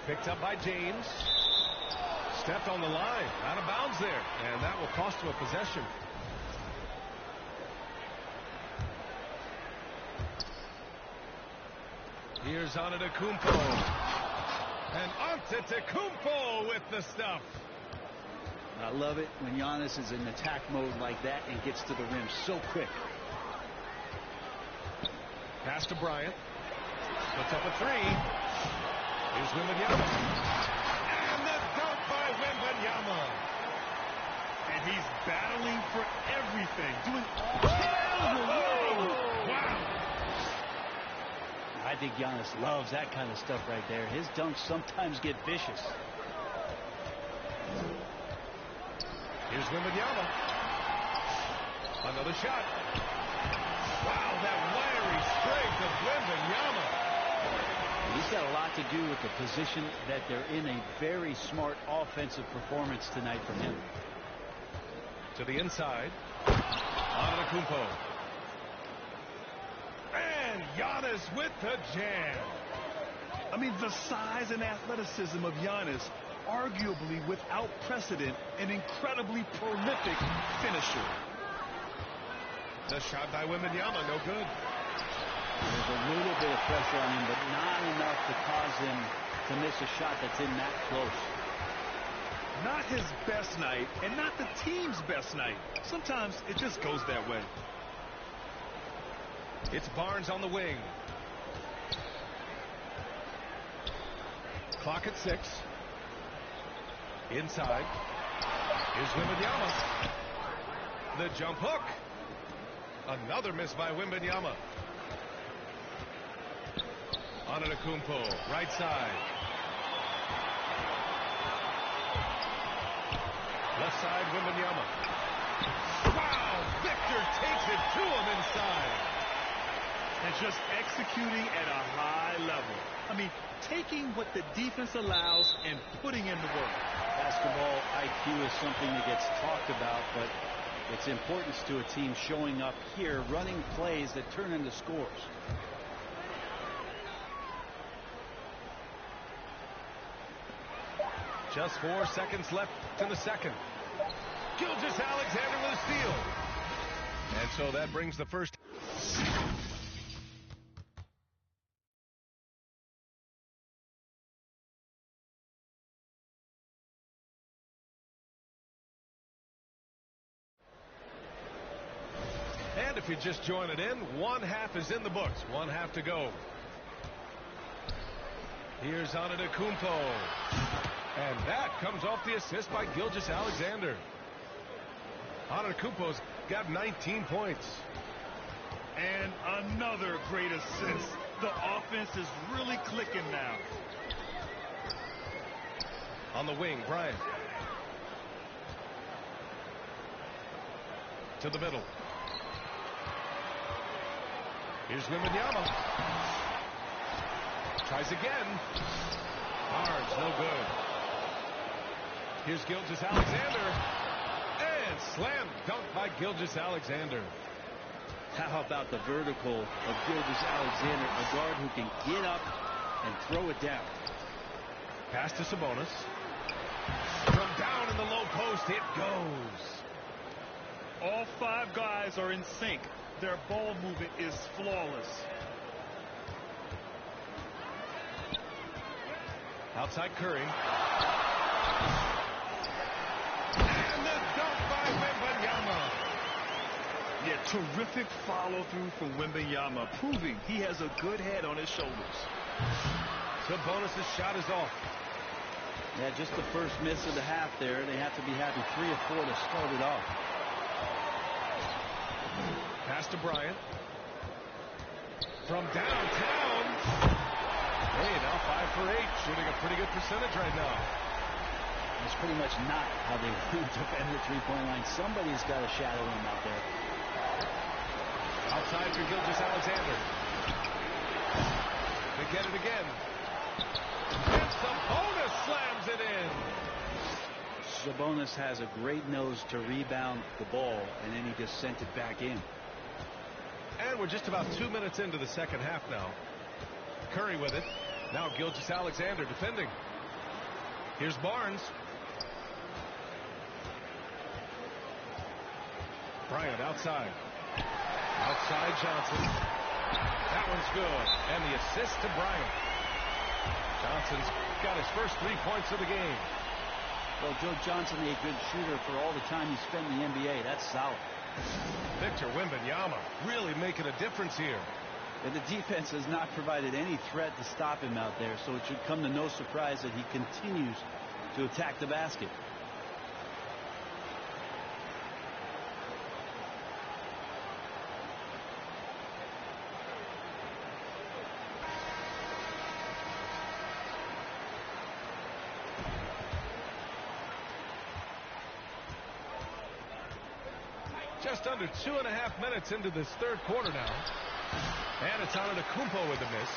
Picked up by James. Stepped on the line. Out of bounds there. And that will cost him a possession. Here's Antetokounmpo. And Antetokounmpo with the stuff. I love it when Giannis is in attack mode like that and gets to the rim so quick. Pass to Bryant. Puts up a three. Here's Wembanyama. And the dunk by Wembanyama. And he's battling for everything. Doing all. Wow. I think Giannis loves that kind of stuff right there. His dunks sometimes get vicious. Here's Wembanyama. Another shot. Wow, that wiry strength of Wembanyama. He's got a lot to do with the position that they're in. A very smart offensive performance tonight from him. To the inside. Antetokounmpo. And Giannis with the jam. I mean, the size and athleticism of Giannis, arguably without precedent, an incredibly prolific finisher. The shot by Wembanyama, no good. There's a little bit of pressure on him, but not enough to cause him to miss a shot that's in that close. Not his best night, and not the team's best night. Sometimes it just goes that way. It's Barnes on the wing. Clock at 6. Inside. Here's Wembanyama. The jump hook. Another miss by Wembanyama. Antetokounmpo, right side. Left side, Wembanyama. Wow! Victor takes it to him inside. And just executing at a high level. I mean, taking what the defense allows and putting in the work. Basketball IQ is something that gets talked about, but its importance to a team showing up here, running plays that turn into scores. Just 4 seconds left in the second. Gilgeous-Alexander with a steal. And so that brings the first. And if you just join it in, 1/2 is in the books. 1/2 to go. Here's Antetokounmpo. And that comes off the assist by Gilgeous-Alexander. Antetokounmpo's got 19 points. And another great assist. The offense is really clicking now. On the wing, Bryant. To the middle. Here's Wembanyama. Tries again. Barnes, no good. Here's Gilgeous-Alexander. And slam dunk by Gilgeous-Alexander. How about the vertical of Gilgeous-Alexander, a guard who can get up and throw it down. Pass to Sabonis. From down in the low post, it goes. All 5 guys are in sync. Their ball movement is flawless. Outside Curry. And the dunk by Wembanyama. Yeah, terrific follow-through from Wembanyama, proving he has a good head on his shoulders. Sabonis' shot is off. Yeah, just the first miss of the half there. They have to be having 3 or 4 to start it off. Pass to Bryant. From downtown. Hey, now 5 for 8. Shooting a pretty good percentage right now. That's pretty much not how they defend the three-point line. Somebody's got to shadow him out there. Outside for Gilgeous-Alexander. They get it again. And Sabonis slams it in. Sabonis has a great nose to rebound the ball, and then he just sent it back in. And we're just about 2 minutes into the second half now. Curry with it. Now Gilgeous-Alexander defending. Here's Barnes. Bryant outside. Outside Johnson. That one's good. And the assist to Bryant. Johnson's got his first 3 points of the game. Well, Joe Johnson, a good shooter for all the time he spent in the NBA. That's solid. Victor Wembanyama really making a difference here. And the defense has not provided any threat to stop him out there, so it should come to no surprise that he continues to attack the basket. Just under 2.5 minutes into this third quarter now. And it's Antetokounmpo with the miss.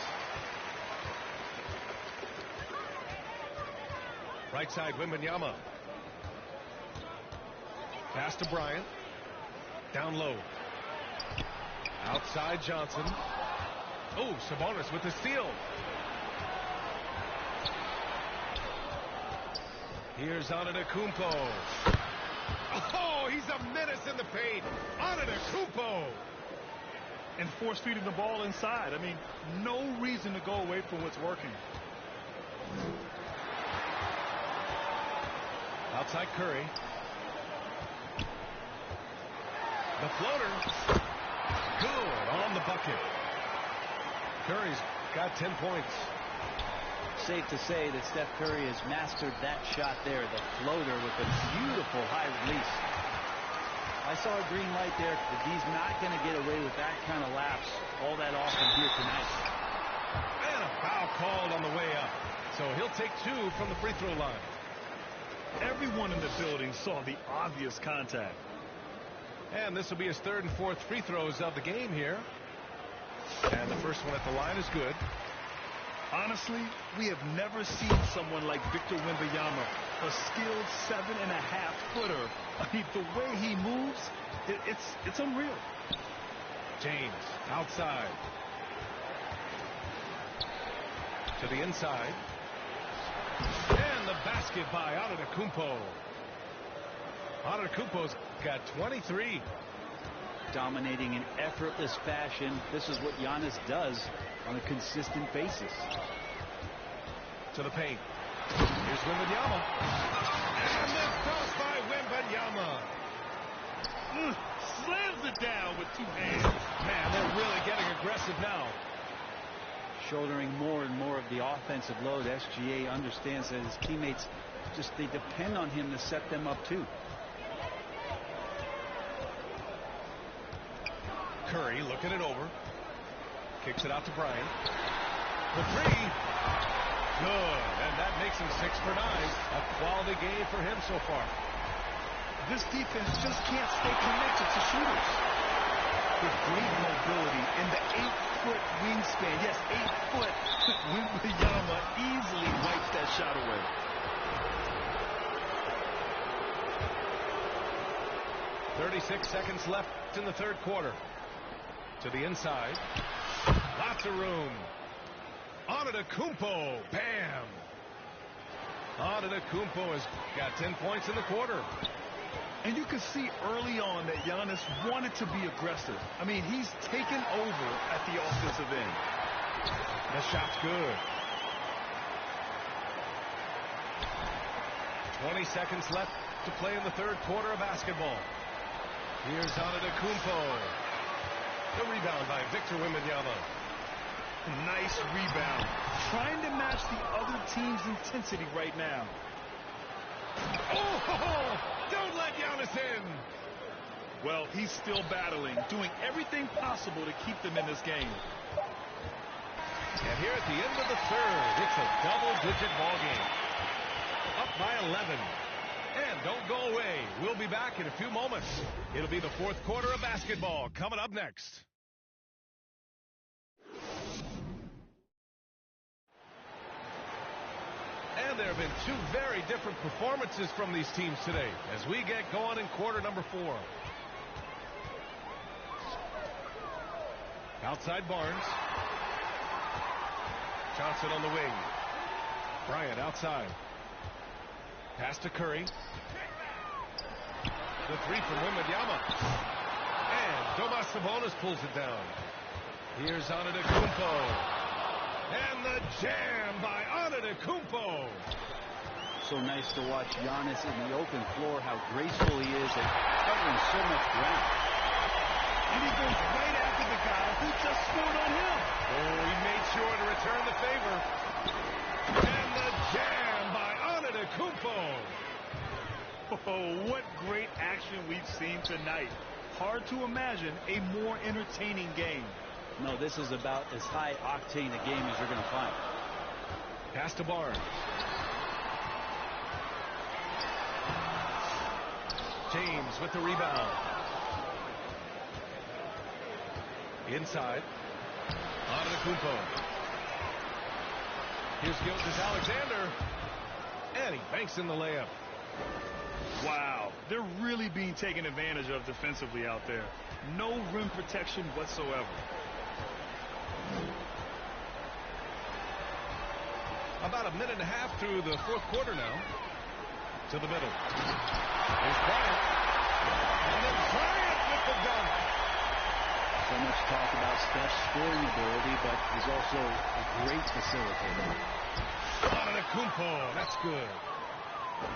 Right side, Wembanyama. Pass to Bryant. Down low. Outside Johnson. Oh, Sabonis with the steal. Here's Antetokounmpo. Oh, he's a menace in the paint. Antetokounmpo. And force-feeding the ball inside. I mean, no reason to go away from what's working. Outside Curry. The floater. Good on the bucket. Curry's got 10 points. Safe to say that Steph Curry has mastered that shot there, the floater with a beautiful high release. I saw a green light there, but he's not going to get away with that kind of lapse all that often here tonight. And a foul called on the way up. So he'll take 2 from the free throw line. Everyone in the building saw the obvious contact. And this will be his 3rd and 4th free throws of the game here. And the first one at the line is good. Honestly, we have never seen someone like Victor Wembanyama, a skilled 7.5-footer. I mean, the way he moves, it's unreal. James outside. To the inside. And the basket by Antetokounmpo. Antetokounmpo's got 23. Dominating in effortless fashion. This is what Giannis does on a consistent basis. To the paint. Here's Wembanyama. And the dunk by Wembanyama. Slams it down with 2 hands. Man, they're really getting aggressive now. Shouldering more and more of the offensive load. SGA understands that his teammates they depend on him to set them up too. Curry looking it over. Kicks it out to Bryant. The three. Good. And that makes him 6 for 9. A quality game for him so far. This defense just can't stay connected to shooters. With great mobility and the 8-foot wingspan. Yes, 8 foot. Wembanyama easily wipes that shot away. .36 seconds left in the third quarter. To the inside. Lots of room. Antetokounmpo. Bam. Antetokounmpo has got 10 points in the quarter. And you can see early on that Giannis wanted to be aggressive. I mean, he's taken over at the offensive end. The shot's good. 20 seconds left to play in the third quarter of basketball. Here's Antetokounmpo. The rebound by Victor Wembanyama. Nice rebound. Trying to match the other team's intensity right now. Oh, don't let Giannis in. Well, he's still battling, doing everything possible to keep them in this game. And here at the end of the third, it's a double-digit ball game. Up by 11. And don't go away. We'll be back in a few moments. It'll be the fourth quarter of basketball coming up next. And there have been two very different performances from these teams today as we get going in quarter number 4. Outside Barnes. Johnson on the wing. Bryant outside. Pass to Curry. The three from Wembanyama. And Domas Sabonis pulls it down. Here's Antetokounmpo. And the jam by Antetokounmpo. So nice to watch Giannis in the open floor, how graceful he is at covering so much ground. And he goes right after the guy who just scored on him. Oh, he made sure to return the favor. And the jam by Antetokounmpo. Oh, what great action we've seen tonight. Hard to imagine a more entertaining game. No, this is about as high octane a game as you're going to find. Pass to Barnes. James with the rebound. Inside. Antetokounmpo. Here's Gilgeous-Alexander. And he banks in the layup. Wow, they're really being taken advantage of defensively out there. No rim protection whatsoever. About a minute and a half through the fourth quarter now. To the middle. Here's Bryant. And then Bryant with the dunk. So much talk about Steph's scoring ability, but he's also a great facilitator. Antetokounmpo, that's good.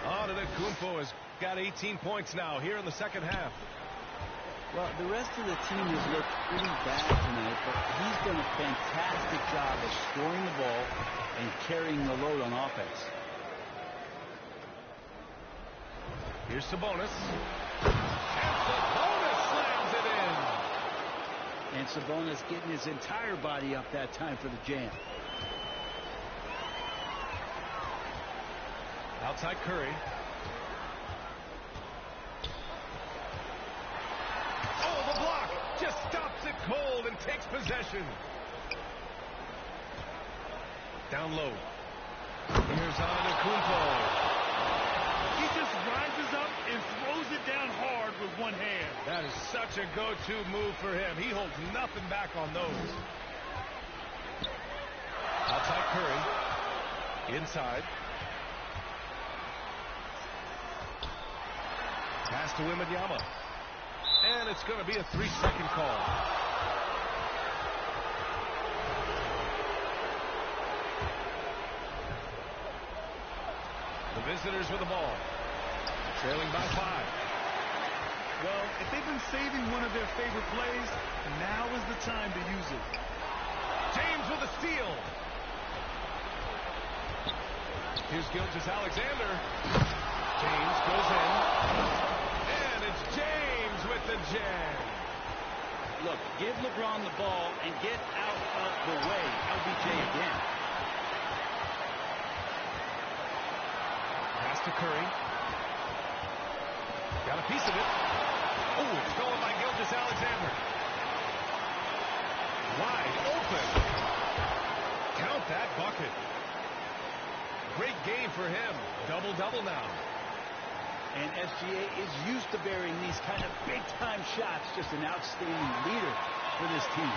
Antetokounmpo has got 18 points now here in the second half. Well, the rest of the team has looked pretty bad tonight, but he's done a fantastic job of scoring the ball and carrying the load on offense. Here's Sabonis. And Sabonis slams it in. And Sabonis getting his entire body up that time for the jam. Outside Curry. Oh, the block just stops it cold and takes possession. Down low. Here's Antetokounmpo. He just rises up and throws it down hard with one hand. That is such a go-to move for him. He holds nothing back on those. Outside Curry. Inside. Pass to Wembanyama. And it's going to be a 3-second call. The visitors with the ball. Trailing by 5. Well, if they've been saving one of their favorite plays, now is the time to use it. James with a steal. Here's Gilgeous-Alexander. James goes in. And it's James with the jam. Look, give LeBron the ball and get out of the way. LBJ again. Pass to Curry. Got a piece of it. Oh, it's stolen by Gilgeous-Alexander. Wide open. Count that bucket. Great game for him. Double-double now. And SGA is used to burying these kind of big-time shots. Just an outstanding leader for this team.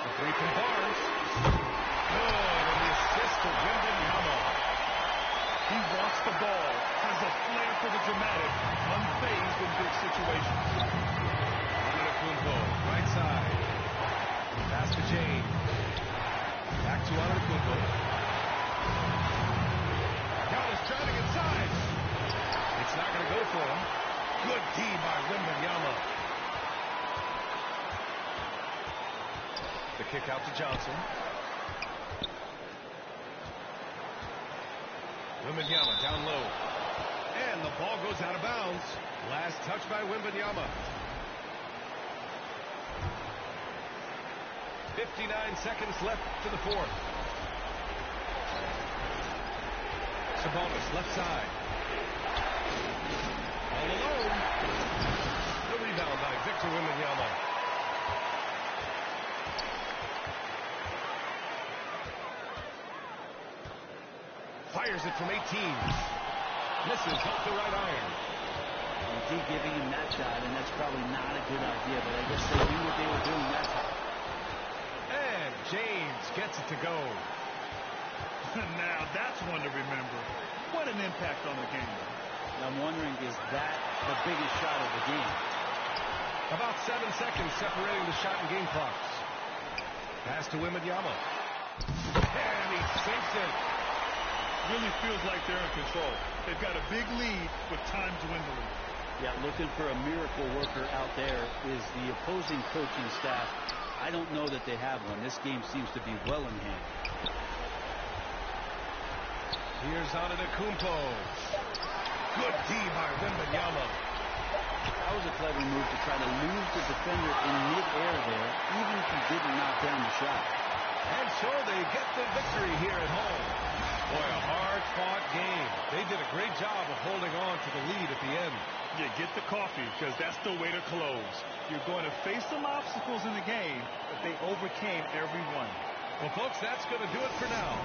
The three from Barnes. Good, and the assist to Wembanyama. He wants the ball, has a flair for the dramatic, unfazed in big situations. Antetokounmpo, right side. Pass to James. Back to Antetokounmpo. Giannis driving inside. It's not going to go for him. Good D by Wembanyama. The kick out to Johnson. Wembanyama down low. And the ball goes out of bounds. Last touch by Wembanyama. 59 seconds left to the fourth. Sabonis left side. All alone. The rebound by Victor Wembanyama. Fires it from 18. Misses off the right iron. You keep giving him that shot, and that's probably not a good idea, but I guess they knew what they were doing that time. And James gets it to go. Now that's one to remember. What an impact on the game. And I'm wondering, is that the biggest shot of the game? About 7 seconds separating the shot and game clocks. Pass to Wembanyama. And he sinks it. Really feels like they're in control. They've got a big lead with time dwindling. Yeah, looking for a miracle worker out there is the opposing coaching staff. I don't know that they have one. This game seems to be well in hand. Here's Antetokounmpo. Good D by Wembanyama. That was a clever move to try to lose the defender in midair there, even if he didn't knock down the shot. And so they get the victory here at home. Boy, a hard-fought game. They did a great job of holding on to the lead at the end. You get the coffee, because that's the way to close. You're going to face some obstacles in the game, but they overcame every one. Well, folks, that's going to do it for now.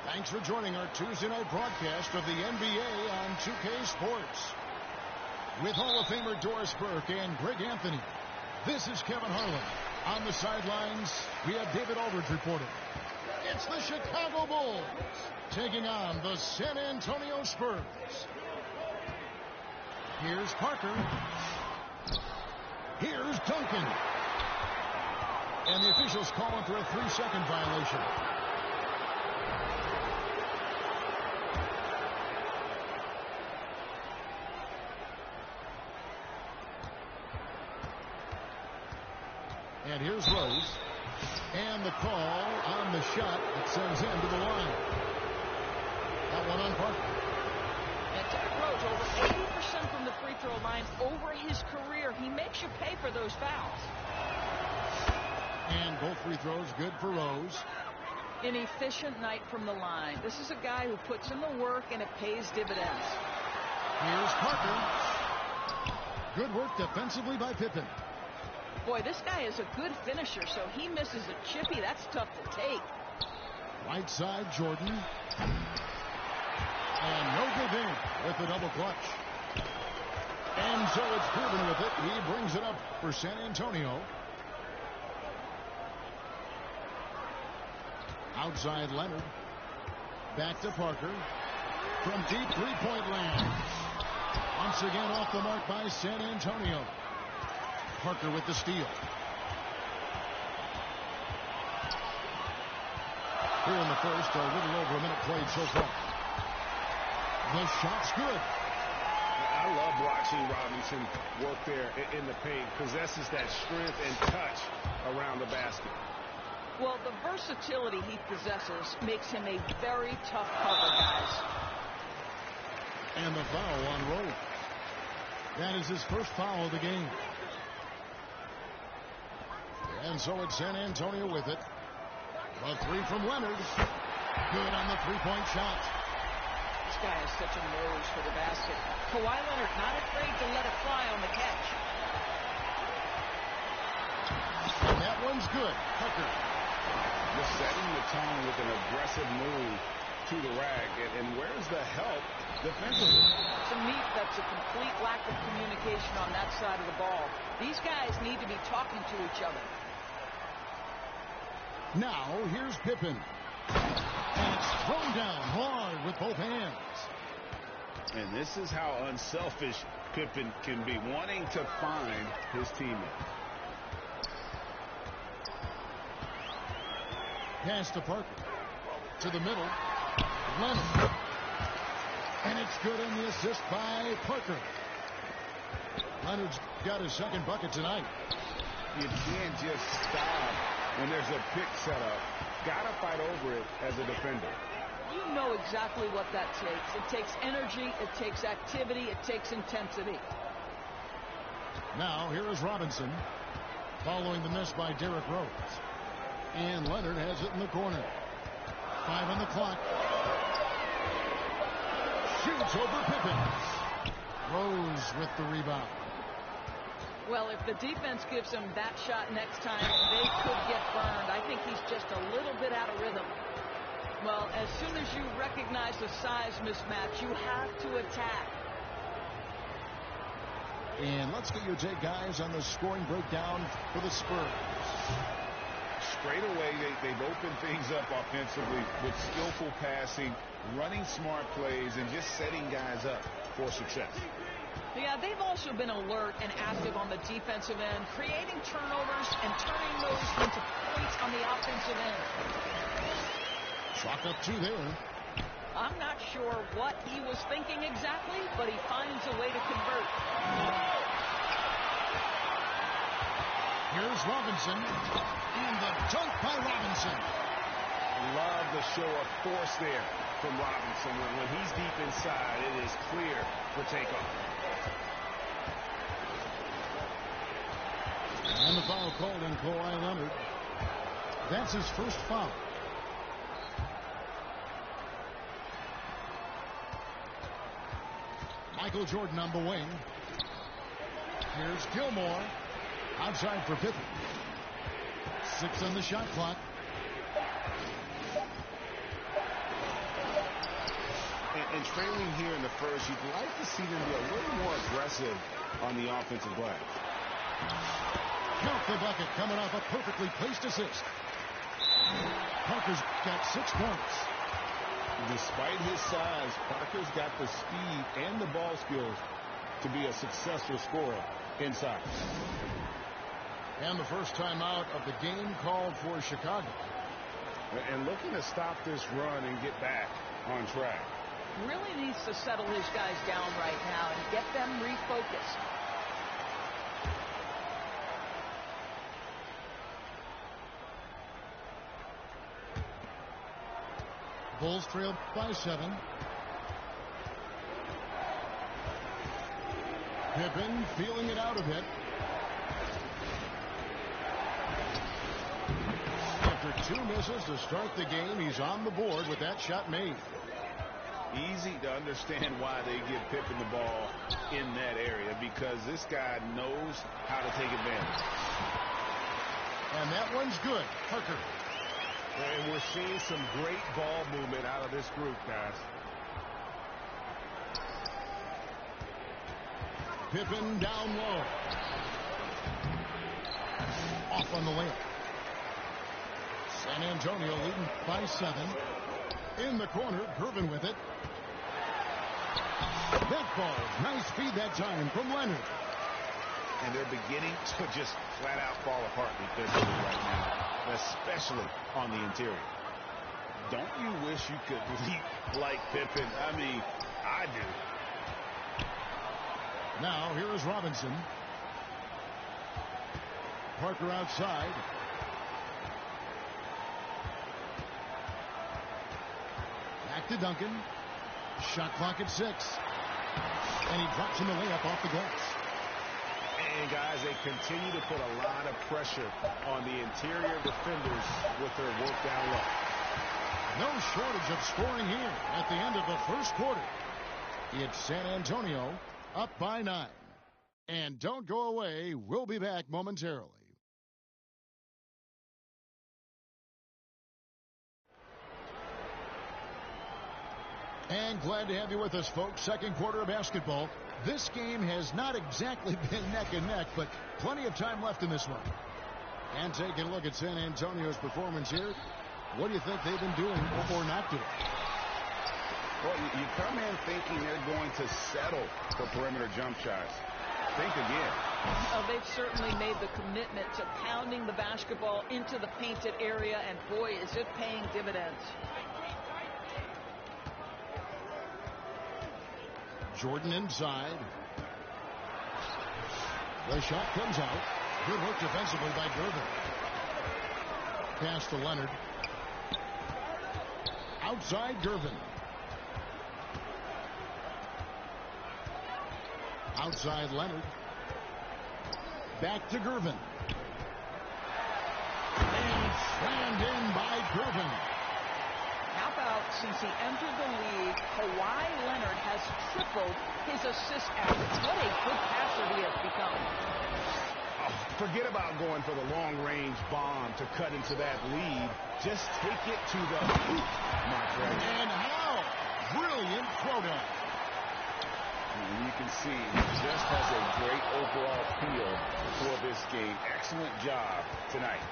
Thanks for joining our Tuesday night broadcast of the NBA on 2K Sports. With Hall of Famer Doris Burke and Greg Anthony, this is Kevin Harlan. On the sidelines, we have David Aldridge reporting. It's the Chicago Bulls taking on the San Antonio Spurs. Here's Parker. Here's Duncan. And the officials calling for a 3-second violation. And here's Rose. And the call on the shot that sends him to the line. That one on Parker. And Derrick Rose, over 80% from the free throw line over his career. He makes you pay for those fouls. And both free throws good for Rose. An efficient night from the line. This is a guy who puts in the work and it pays dividends. Here's Parker. Good work defensively by Pippen. Boy, this guy is a good finisher, so he misses a chippy. That's tough to take. Right side, Jordan. And no good there with the double clutch. And so it's Cuban with it. He brings it up for San Antonio. Outside Leonard. Back to Parker. From deep three-point land. Once again off the mark by San Antonio. Parker with the steal. Here in the first, a little over a minute played so far. The shot's good. I love watching Robinson work there in the paint. Possesses that strength and touch around the basket. Well, the versatility he possesses makes him a very tough cover, guys. And the foul on Rose. That is his first foul of the game. And so it's San Antonio with it. A three from Leonard. Good on the three-point shot. This guy has such a nose for the basket. Kawhi Leonard not afraid to let it fly on the catch. And that one's good. Parker. Just setting the tone with an aggressive move to the rack. And where's the help defensively? To me, that's a complete lack of communication on that side of the ball. These guys need to be talking to each other. Now, here's Pippen. And it's thrown down hard with both hands. And this is how unselfish Pippen can be, wanting to find his teammate. Pass to Parker. To the middle. Leonard. And it's good on the assist by Parker. Leonard's got his second bucket tonight. You can't just stop when there's a pick set up. Got to fight over it as a defender. You know exactly what that takes. It takes energy, it takes activity, it takes intensity. Now, here is Robinson. Following the miss by Derrick Rose. And Leonard has it in the corner. 5 on the clock. Shoots over Pippen. Rose with the rebound. Well, if the defense gives him that shot next time, they could get burned. I think he's just a little bit out of rhythm. Well, as soon as you recognize the size mismatch, you have to attack. And let's get your take, guys, on the scoring breakdown for the Spurs. Straight away, they've opened things up offensively with skillful passing, running smart plays, and just setting guys up for success. Yeah, they've also been alert and active on the defensive end, creating turnovers and turning those into points on the offensive end. Chalk up 2 there. I'm not sure what he was thinking exactly, but he finds a way to convert. Here's Robinson. And the dunk by Robinson. Love the show of force there from Robinson. When he's deep inside, it is clear for takeoff. And the foul called on Kawhi Leonard. That's his first foul. Michael Jordan on the wing. Here's Gilmore. Outside for Pippen. 6 on the shot clock. And trailing here in the first, you'd like to see them be a little more aggressive on the offensive glass. Count the bucket coming off a perfectly placed assist. Parker's got 6 points. Despite his size, Parker's got the speed and the ball skills to be a successful scorer inside. And the first timeout of the game called for Chicago. And looking to stop this run and get back on track. Really needs to settle his guys down right now and get them refocused. Bulls trail by 7. Pippen feeling it out a bit. After 2 misses to start the game, he's on the board with that shot made. Easy to understand why they give Pippen the ball in that area, because this guy knows how to take advantage. And that one's good. Parker. And we're seeing some great ball movement out of this group, guys. Pippen down low. Off on the layup. San Antonio leading by 7. In the corner, Gervin with it. That ball, nice feed that time from Leonard. And they're beginning to just flat out fall apart defensively right now, especially on the interior. Don't you wish you could leap like Pippen? I mean, I do. Now, here is Robinson. Parker outside. Back to Duncan. Shot clock at 6. And he drops in the layup off the glass. And, guys, they continue to put a lot of pressure on the interior defenders with their work down low. No shortage of scoring here at the end of the first quarter. It's San Antonio up by 9. And don't go away. We'll be back momentarily. And glad to have you with us, folks. Second quarter of basketball. This game has not exactly been neck and neck, but plenty of time left in this one. And taking a look at San Antonio's performance here, what do you think they've been doing or not doing? Well, you come in thinking they're going to settle for perimeter jump shots. Think again. They've certainly made the commitment to pounding the basketball into the painted area, and boy, is it paying dividends. Jordan inside. The shot comes out. Good work defensively by Gervin. Pass to Leonard. Outside Gervin. Outside Leonard. Back to Gervin. And slammed in by Gervin. How about since he entered the league, Kawhi Leonard has tripled his assist average. What a good passer he has become. Oh, forget about going for the long-range bomb to cut into that lead. Just take it to the hoop, my friend. And how brilliant throwdown. And you can see he just has a great overall feel for this game. Excellent job tonight.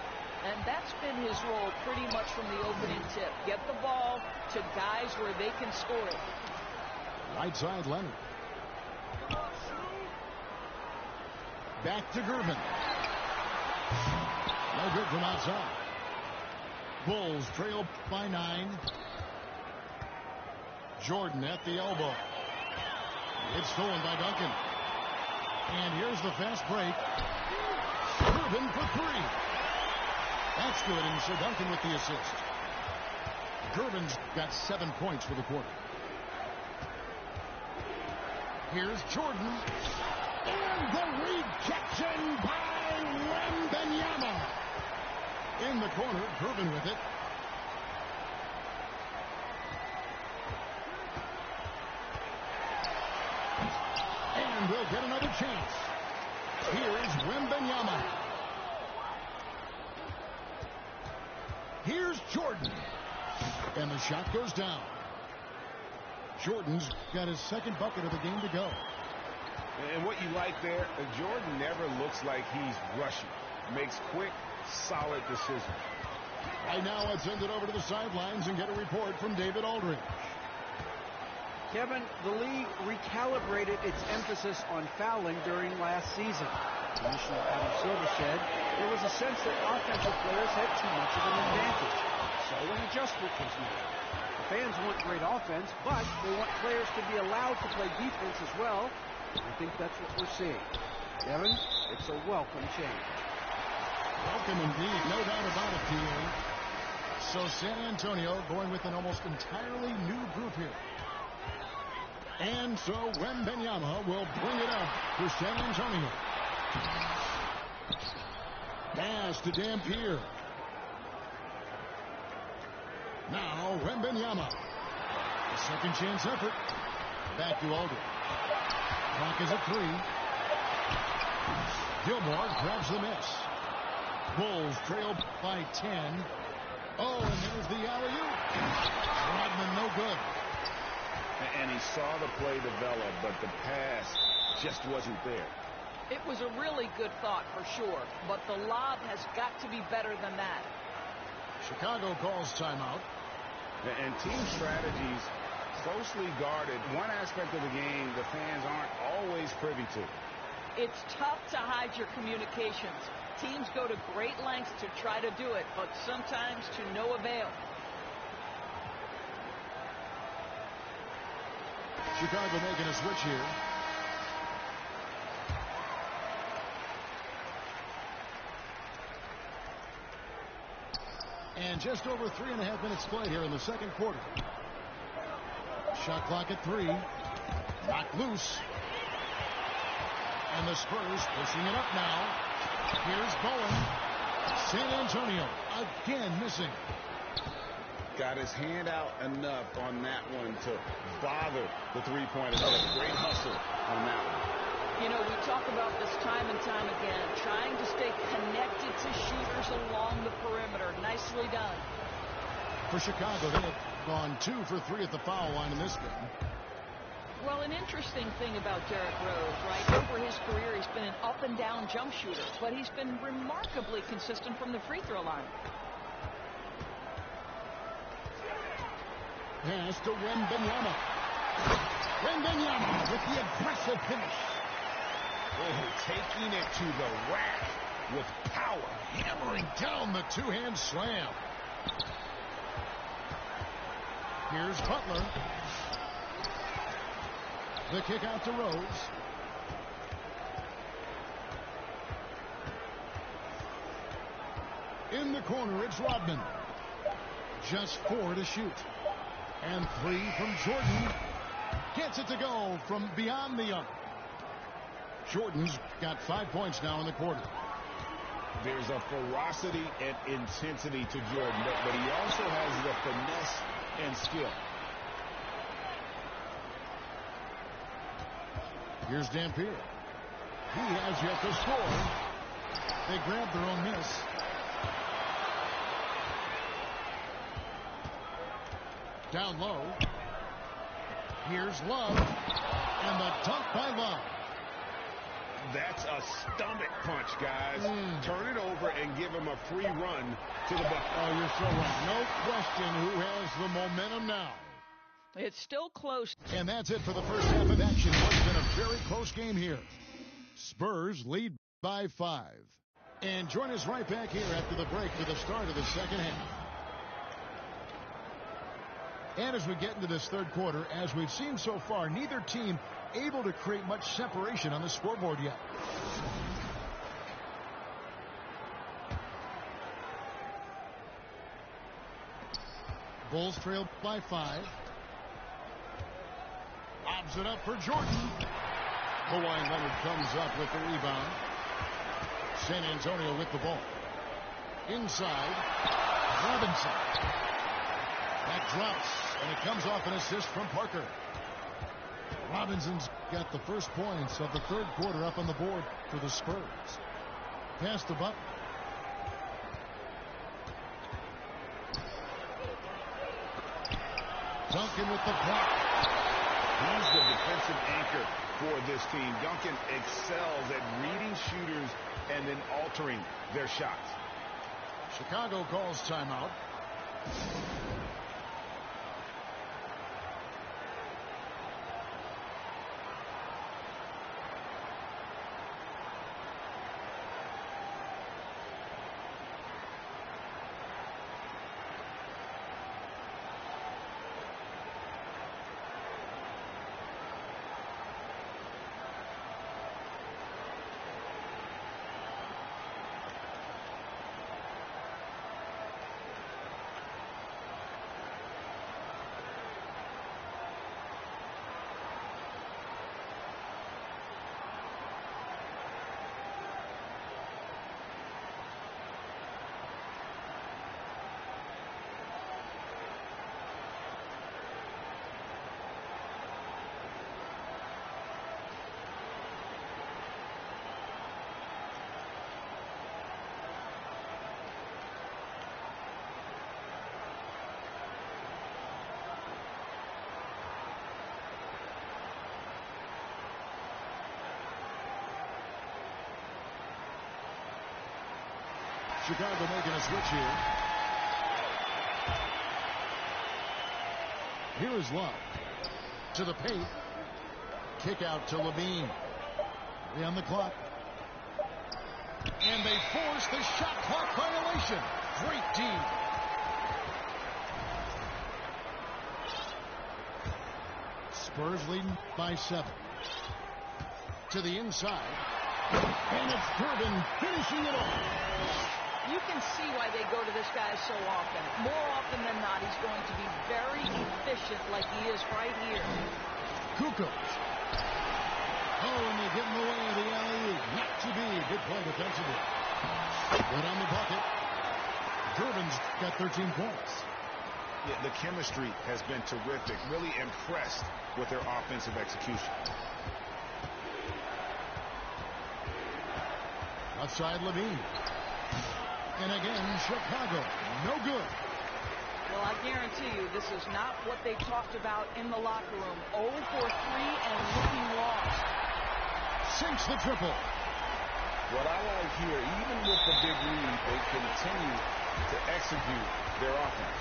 And that's been his role pretty much from the opening tip. Get the ball to guys where they can score it. Right side Leonard. Back to Gervin. No good from outside. Bulls trail by 9. Jordan at the elbow. It's stolen by Duncan. And here's the fast break. Gervin for 3. That's good, and so Duncan with the assist. Gervin's got 7 points for the quarter. Here's Jordan. And the rejection by Wembanyama. In the corner, Gervin with it. And we'll get another chance. Here's Wembanyama. Here's Jordan. And the shot goes down. Jordan's got his second bucket of the game to go. And what you like there, Jordan never looks like he's rushing. Makes quick, solid decisions. Right now, let's send it over to the sidelines and get a report from David Aldridge. Kevin, the league recalibrated its emphasis on fouling during last season. Commissioner Adam Silver said there was a sense that offensive players had too much of an advantage. So an adjustment was made. The fans want great offense, but they want players to be allowed to play defense as well. And I think that's what we're seeing. Kevin, it's a welcome change. Welcome indeed, no doubt about it, PA. So San Antonio going with an almost entirely new group here. And so Wembanyama will bring it up to San Antonio. Pass to Dampier. Now Wembanyama. A second chance effort. Back to Aldridge. Clock is at 3. Gilmore grabs the miss. Bulls trail by 10. Oh, and there's the alley-oop. Rodman no good. And he saw the play develop, but the pass just wasn't there. It was a really good thought for sure, but the lob has got to be better than that. Chicago calls timeout. And team strategies closely guarded. One aspect of the game the fans aren't always privy to. It's tough to hide your communications. Teams go to great lengths to try to do it, but sometimes to no avail. Chicago making a switch here. And just over 3.5 minutes played here in the second quarter. Shot clock at 3. Knocked loose. And the Spurs pushing it up now. Here's Bowen. San Antonio again missing. Got his hand out enough on that one to bother the three-pointer. Great hustle on that one. You know, we talk about this time and time again, trying to stay connected to shooters along the perimeter. Nicely done. For Chicago, they have gone 2 for 3 at the foul line in this game. Well, an interesting thing about Derrick Rose, right? Over his career, he's been an up-and-down jump shooter, but he's been remarkably consistent from the free throw line. Pass to Wembanyama. Wembanyama with the aggressive finish. Oh, taking it to the rack with power. Hammering down the two-hand slam. Here's Butler. The kick out to Rose. In the corner, it's Rodman. Just 4 to shoot. And 3 from Jordan. Gets it to go from beyond the arc. Jordan's got 5 points now in the quarter. There's a ferocity and intensity to Jordan, but he also has the finesse and skill. Here's Dampier. He has yet to score. They grabbed their own miss. Down low. Here's Love. And the dunk by Love. That's a stomach punch, guys. Turn it over and give him a free run to the bucket. Oh, you're so right. No question who has the momentum now. It's still close. And that's it for the first half of action. It's been a very close game here. Spurs lead by 5. And join us right back here after the break for the start of the second half. And as we get into this third quarter, as we've seen so far, neither team able to create much separation on the scoreboard yet. Bulls trail by 5. Lobs it up for Jordan. Kawhi Leonard comes up with the rebound. San Antonio with the ball. Inside, Robinson. That drops, and it comes off an assist from Parker. Robinson's got the first points of the third quarter up on the board for the Spurs. Pass to Butler. Duncan with the block. He's the defensive anchor for this team. Duncan excels at reading shooters and then altering their shots. Chicago calls timeout. Chicago making a switch here. Here is Love. To the paint. Kick out to Levine. 3 on the clock. And they force the shot clock violation. Great D. Spurs leading by 7. To the inside. And it's Durbin finishing it off. You can see why they go to this guy so often. More often than not, he's going to be very efficient like he is right here. Kukoc. Oh, and they get in the way of the alley-oop. Not to be. Good play defensively. Right on the bucket. Durbin's got 13 points. Yeah, the chemistry has been terrific. Really impressed with their offensive execution. Outside Levine. And again, Chicago. No good. Well, I guarantee you this is not what they talked about in the locker room. 0 for 3 and looking lost. Sinks the triple. What I like here, even with the big lead, they continue to execute their offense.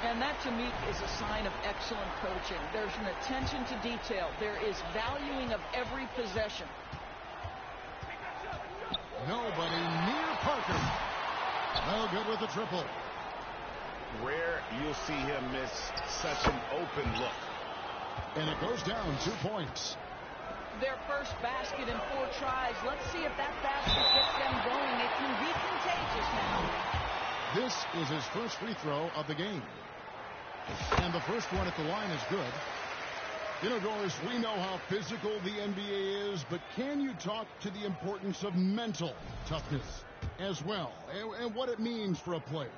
And that, to me, is a sign of excellent coaching. There's an attention to detail. There is valuing of every possession. Nobody near Parker. No good with the triple. Rare you'll see him miss such an open look. And it goes down 2 points. Their first basket in 4 tries. Let's see if that basket gets them going. It can be contagious now. This is his first free throw of the game. And the first one at the line is good. You know, Doris, we know how physical the NBA is, but can you talk to the importance of mental toughness as well, and what it means for a player?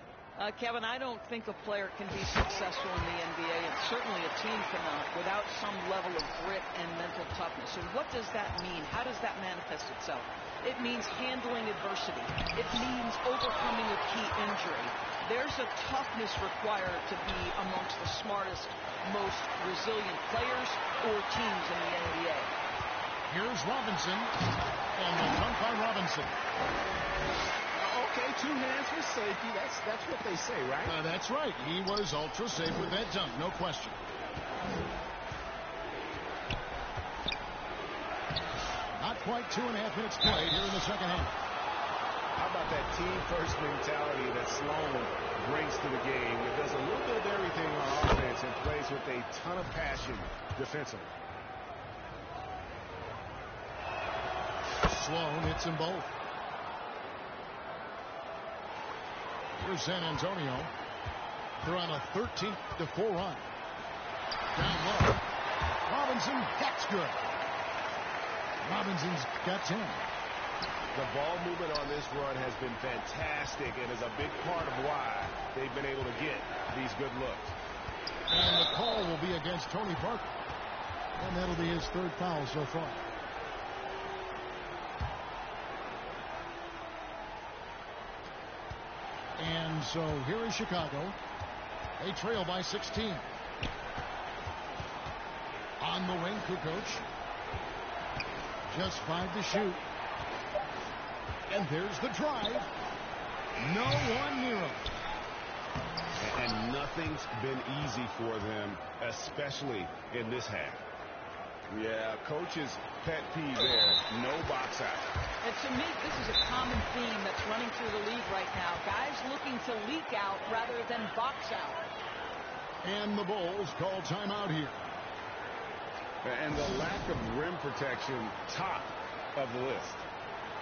Kevin, I don't think a player can be successful in the NBA, and certainly a team cannot, without some level of grit and mental toughness. So what does that mean? How does that manifest itself? It means handling adversity. It means overcoming a key injury. There's a toughness required to be amongst the smartest, most resilient players or teams in the NBA. Here's Robinson, and the dunk by Robinson. Okay, 2 hands for safety. That's what they say, right? That's right. He was ultra safe with that dunk, no question. Not quite 2.5 minutes played here in the second half. How about that team-first mentality that Sloan brings to the game? It does a little bit of everything on offense and plays with a ton of passion defensively. Sloan hits them both. Here's San Antonio. They're on a 13-4 run. Down low. Robinson, that's good. Robinson's got 10. The ball movement on this run has been fantastic and is a big part of why they've been able to get these good looks. And the call will be against Tony Parker. And that'll be his 3rd foul so far. And so here is Chicago. They trail by 16. On Booker coach. Just 5 to shoot. And there's the drive. No one near him. And nothing's been easy for them, especially in this half. Yeah, coach's pet peeve there, no box out. And to me, this is a common theme that's running through the league right now. Guys looking to leak out rather than box out. And the Bulls call timeout here. And the lack of rim protection, top of the list.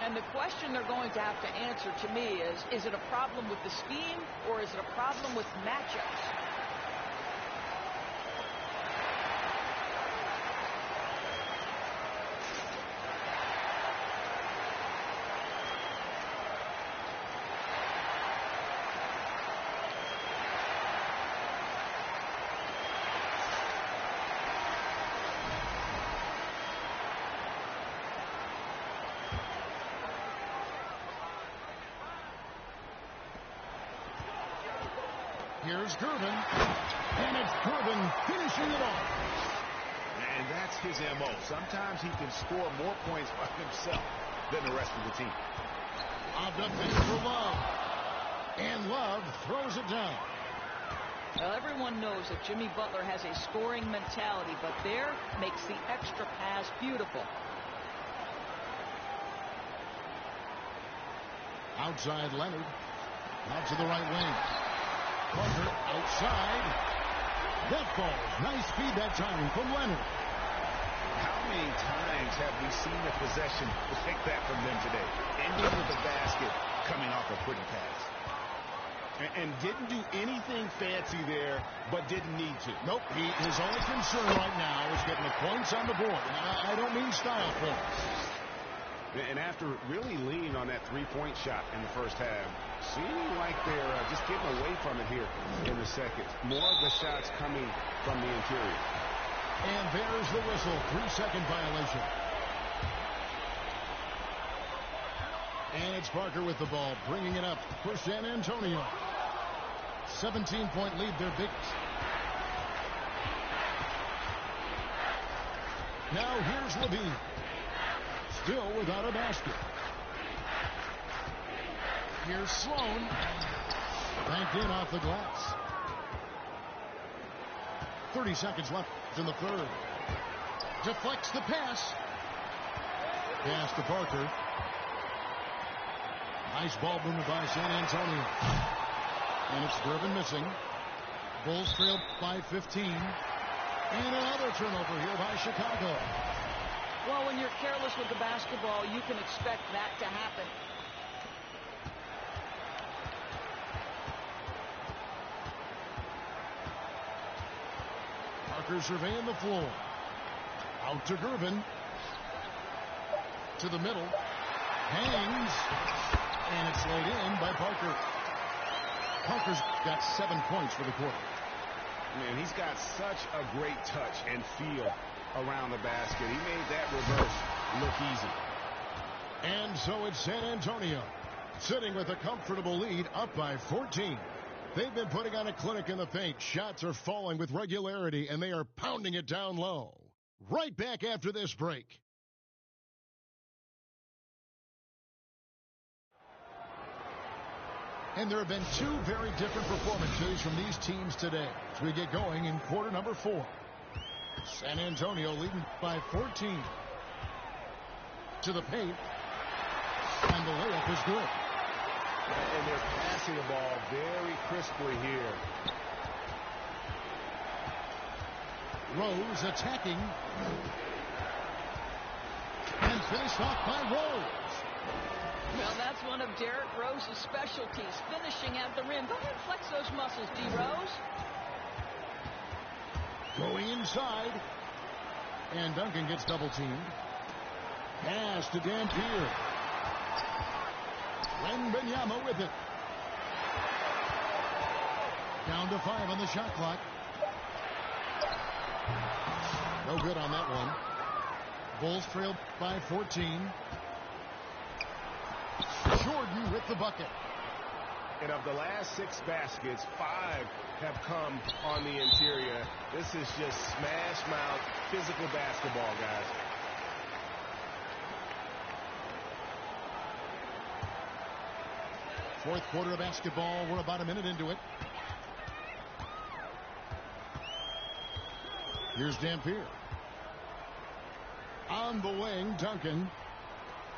And the question they're going to have to answer to me is it a problem with the scheme or is it a problem with matchups? Here's Gervin, and it's Gervin finishing it off. And that's his M.O. Sometimes he can score more points by himself than the rest of the team. Off the bench for Love, and Love throws it down. Well, everyone knows that Jimmy Butler has a scoring mentality, but there makes the extra pass beautiful. Outside Leonard, out to the right wing. Parker outside. That falls. Nice feed that time from Leonard. How many times have we seen a possession like that from them today? Ending with a basket, coming off a pretty pass. And didn't do anything fancy there, but didn't need to. Nope. His only concern right now is getting the points on the board. I don't mean style points. And after really leaning on that three-point shot in the first half, seeming like they're just getting away from it here in the second. More of the shots coming from the interior. And there's the whistle. 3-second violation. And it's Parker with the ball, bringing it up for San Antonio. 17-point lead, their biggest. Now here's Levine. Still without a basket. Here's Sloan. Banked in off the glass. 30 seconds left in the third. Deflects the pass. Pass to Parker. Nice ball movement by San Antonio. And it's Gervin missing. Bulls trail by 15. And another turnover here by Chicago. Well, when you're careless with the basketball, you can expect that to happen. Parker surveying the floor. Out to Gervin. To the middle. Hangs. And it's laid in by Parker. Parker's got 7 points for the quarter. Man, he's got such a great touch and feel around the basket. He made that reverse look easy. And so it's San Antonio, sitting with a comfortable lead, up by 14. They've been putting on a clinic in the paint. Shots are falling with regularity, and they are pounding it down low. Right back after this break. And there have been two very different performances from these teams today as we get going in quarter number 4. San Antonio leading by 14. To the paint. And the layup is good. And they're passing the ball very crisply here. Rose attacking. And finished off by Rose. Well, that's one of Derrick Rose's specialties, finishing at the rim. Go ahead and flex those muscles, D. Rose. Going inside. And Duncan gets double-teamed. Pass to Dampier. Wembanyama with it. Down to 5 on the shot clock. No good on that one. Bulls trail by 14. Jordan with the bucket. And of the last 6 baskets, 5 have come on the interior. This is just smash mouth physical basketball, guys. Fourth quarter of basketball. We're about a minute into it. Here's Dampier. On the wing, Duncan.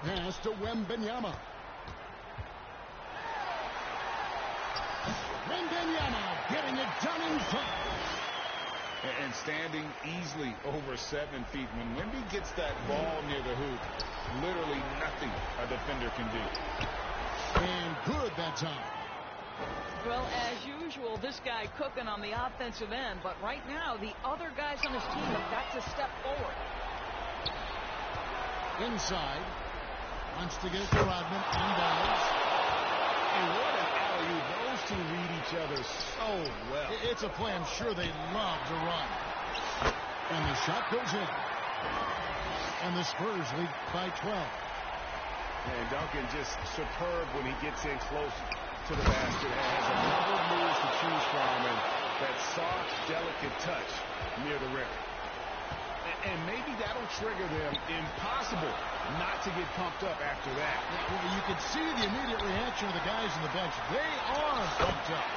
Pass to Wembanyama. Wembanyama getting it done in front. And standing easily over 7 feet. When Wemby gets that ball near the hoop, literally nothing a defender can do. And good that time. Well, as usual, this guy cooking on the offensive end, but right now the other guys on his team have got to step forward. Inside. Wants to get it to Rodman. Inbounds. And what an alley-oop. Those two read each other so well. It's a play I'm sure they love to run. And the shot goes in. And the Spurs lead by 12. And Duncan just superb when he gets in close to the basket. Has a number of moves to choose from, and that soft, delicate touch near the rim. And maybe that'll trigger them. Impossible not to get pumped up after that. Yeah, well, you can see the immediate reaction of the guys on the bench. They are pumped up.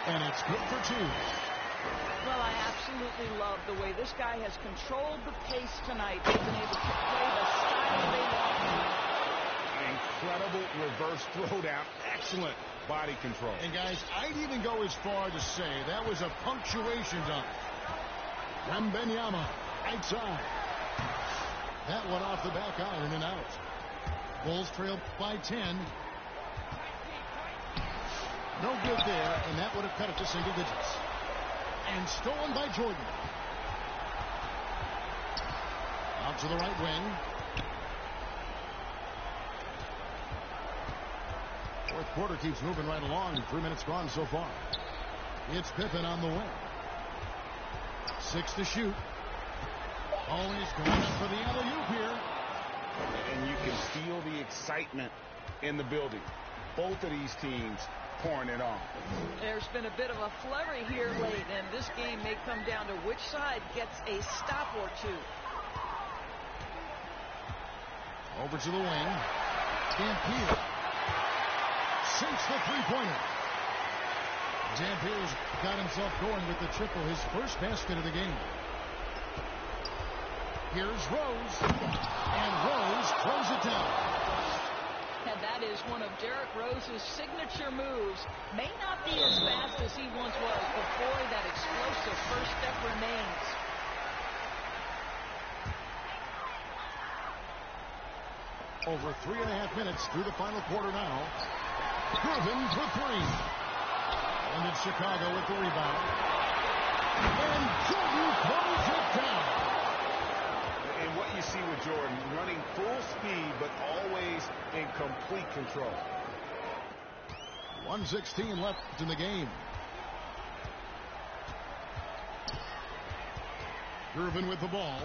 And it's good for 2. Well, I absolutely love the way this guy has controlled the pace tonight. They've been able to play the style they want. Incredible reverse throwdown. Excellent body control. And, guys, I'd even go as far to say that was a punctuation dunk. Wembanyama, right side. That one off the back iron and out. Bulls trail by 10. No good there, and that would have cut it to single digits. And stolen by Jordan. Out to the right wing. Fourth quarter keeps moving right along. 3 minutes gone so far. It's Pippen on the wing. 6 to shoot. Always going up for the alley-oop here. And you can feel the excitement in the building. Both of these teams pouring it on. There's been a bit of a flurry here late, and this game may come down to which side gets a stop or 2. Over to the wing. Dampier sinks the three-pointer. Dampier's got himself going with the triple, his first basket of the game. Here's Rose, and Rose throws it down. And that is one of Derrick Rose's signature moves. May not be as fast as he once was, but boy, that explosive first step remains. Over 3.5 minutes through the final quarter now. Grubin for 3. And it's Chicago with the rebound. And Jordan throws it down. And what you see with Jordan, running full speed, but always in complete control. 1:16 left in the game. Grubin with the ball.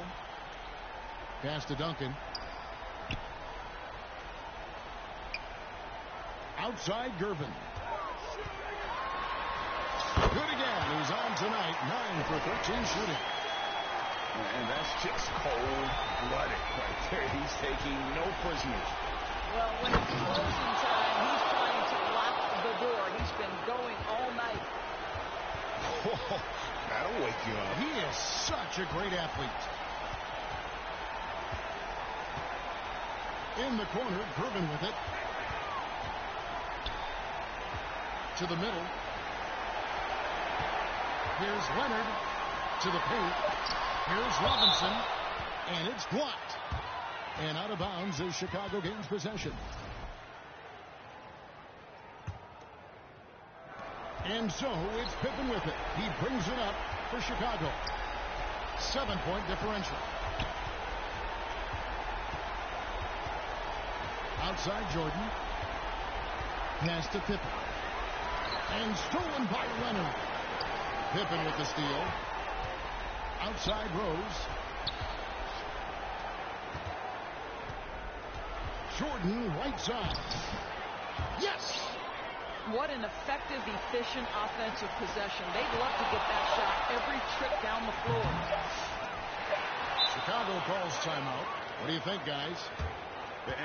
Pass to Duncan. Outside Gervin. Good again. He's on tonight. 9 for 13 shooting. And that's just cold-blooded right there. He's taking no prisoners. Well, when it's closing time, he's trying to lock the door. He's been going all night. Oh, that'll wake you up. He is such a great athlete. In the corner, Gervin with it. To the middle. Here's Leonard to the paint. Here's Robinson, and it's blocked. And out of bounds as Chicago gains possession. And so it's Pippen with it. He brings it up for Chicago. 7-point differential. Outside Jordan. Pass to Pippen. And stolen by Leonard. Pippen with the steal. Outside Rose. Jordan right side. Yes! What an effective, efficient offensive possession. They'd love to get that shot every trip down the floor. Chicago calls timeout. What do you think, guys?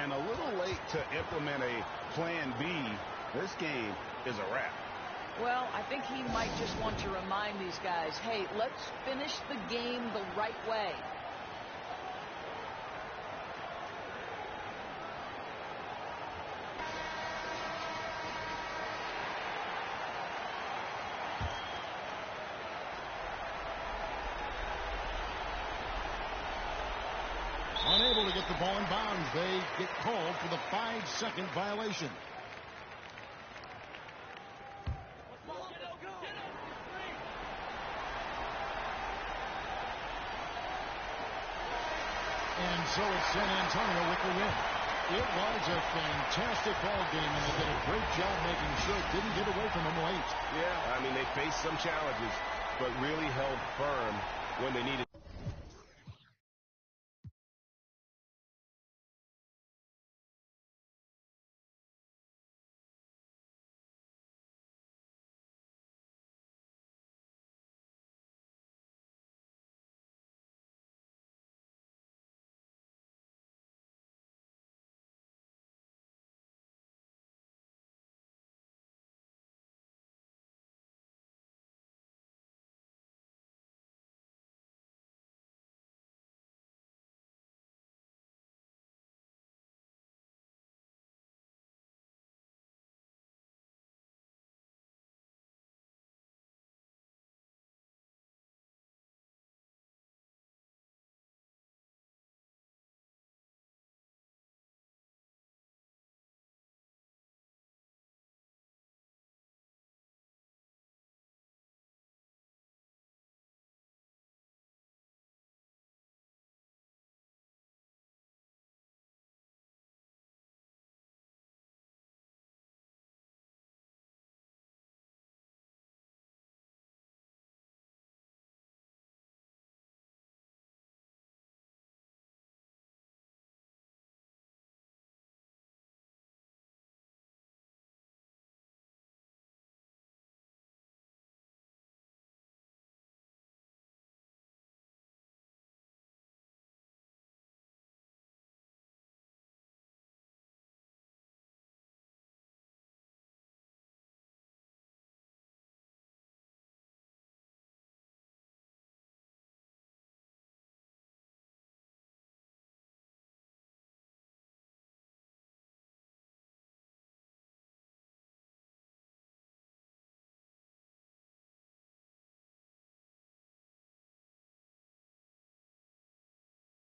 And a little late to implement a plan B. This game is a wrap. Well, I think he might just want to remind these guys, hey, let's finish the game the right way. Unable to get the ball in bounds. They get called for the 5-second violation. And so it's San Antonio with the win. It was a fantastic ball game, and they did a great job making sure it didn't get away from them late. Yeah, I mean, they faced some challenges, but really held firm when they needed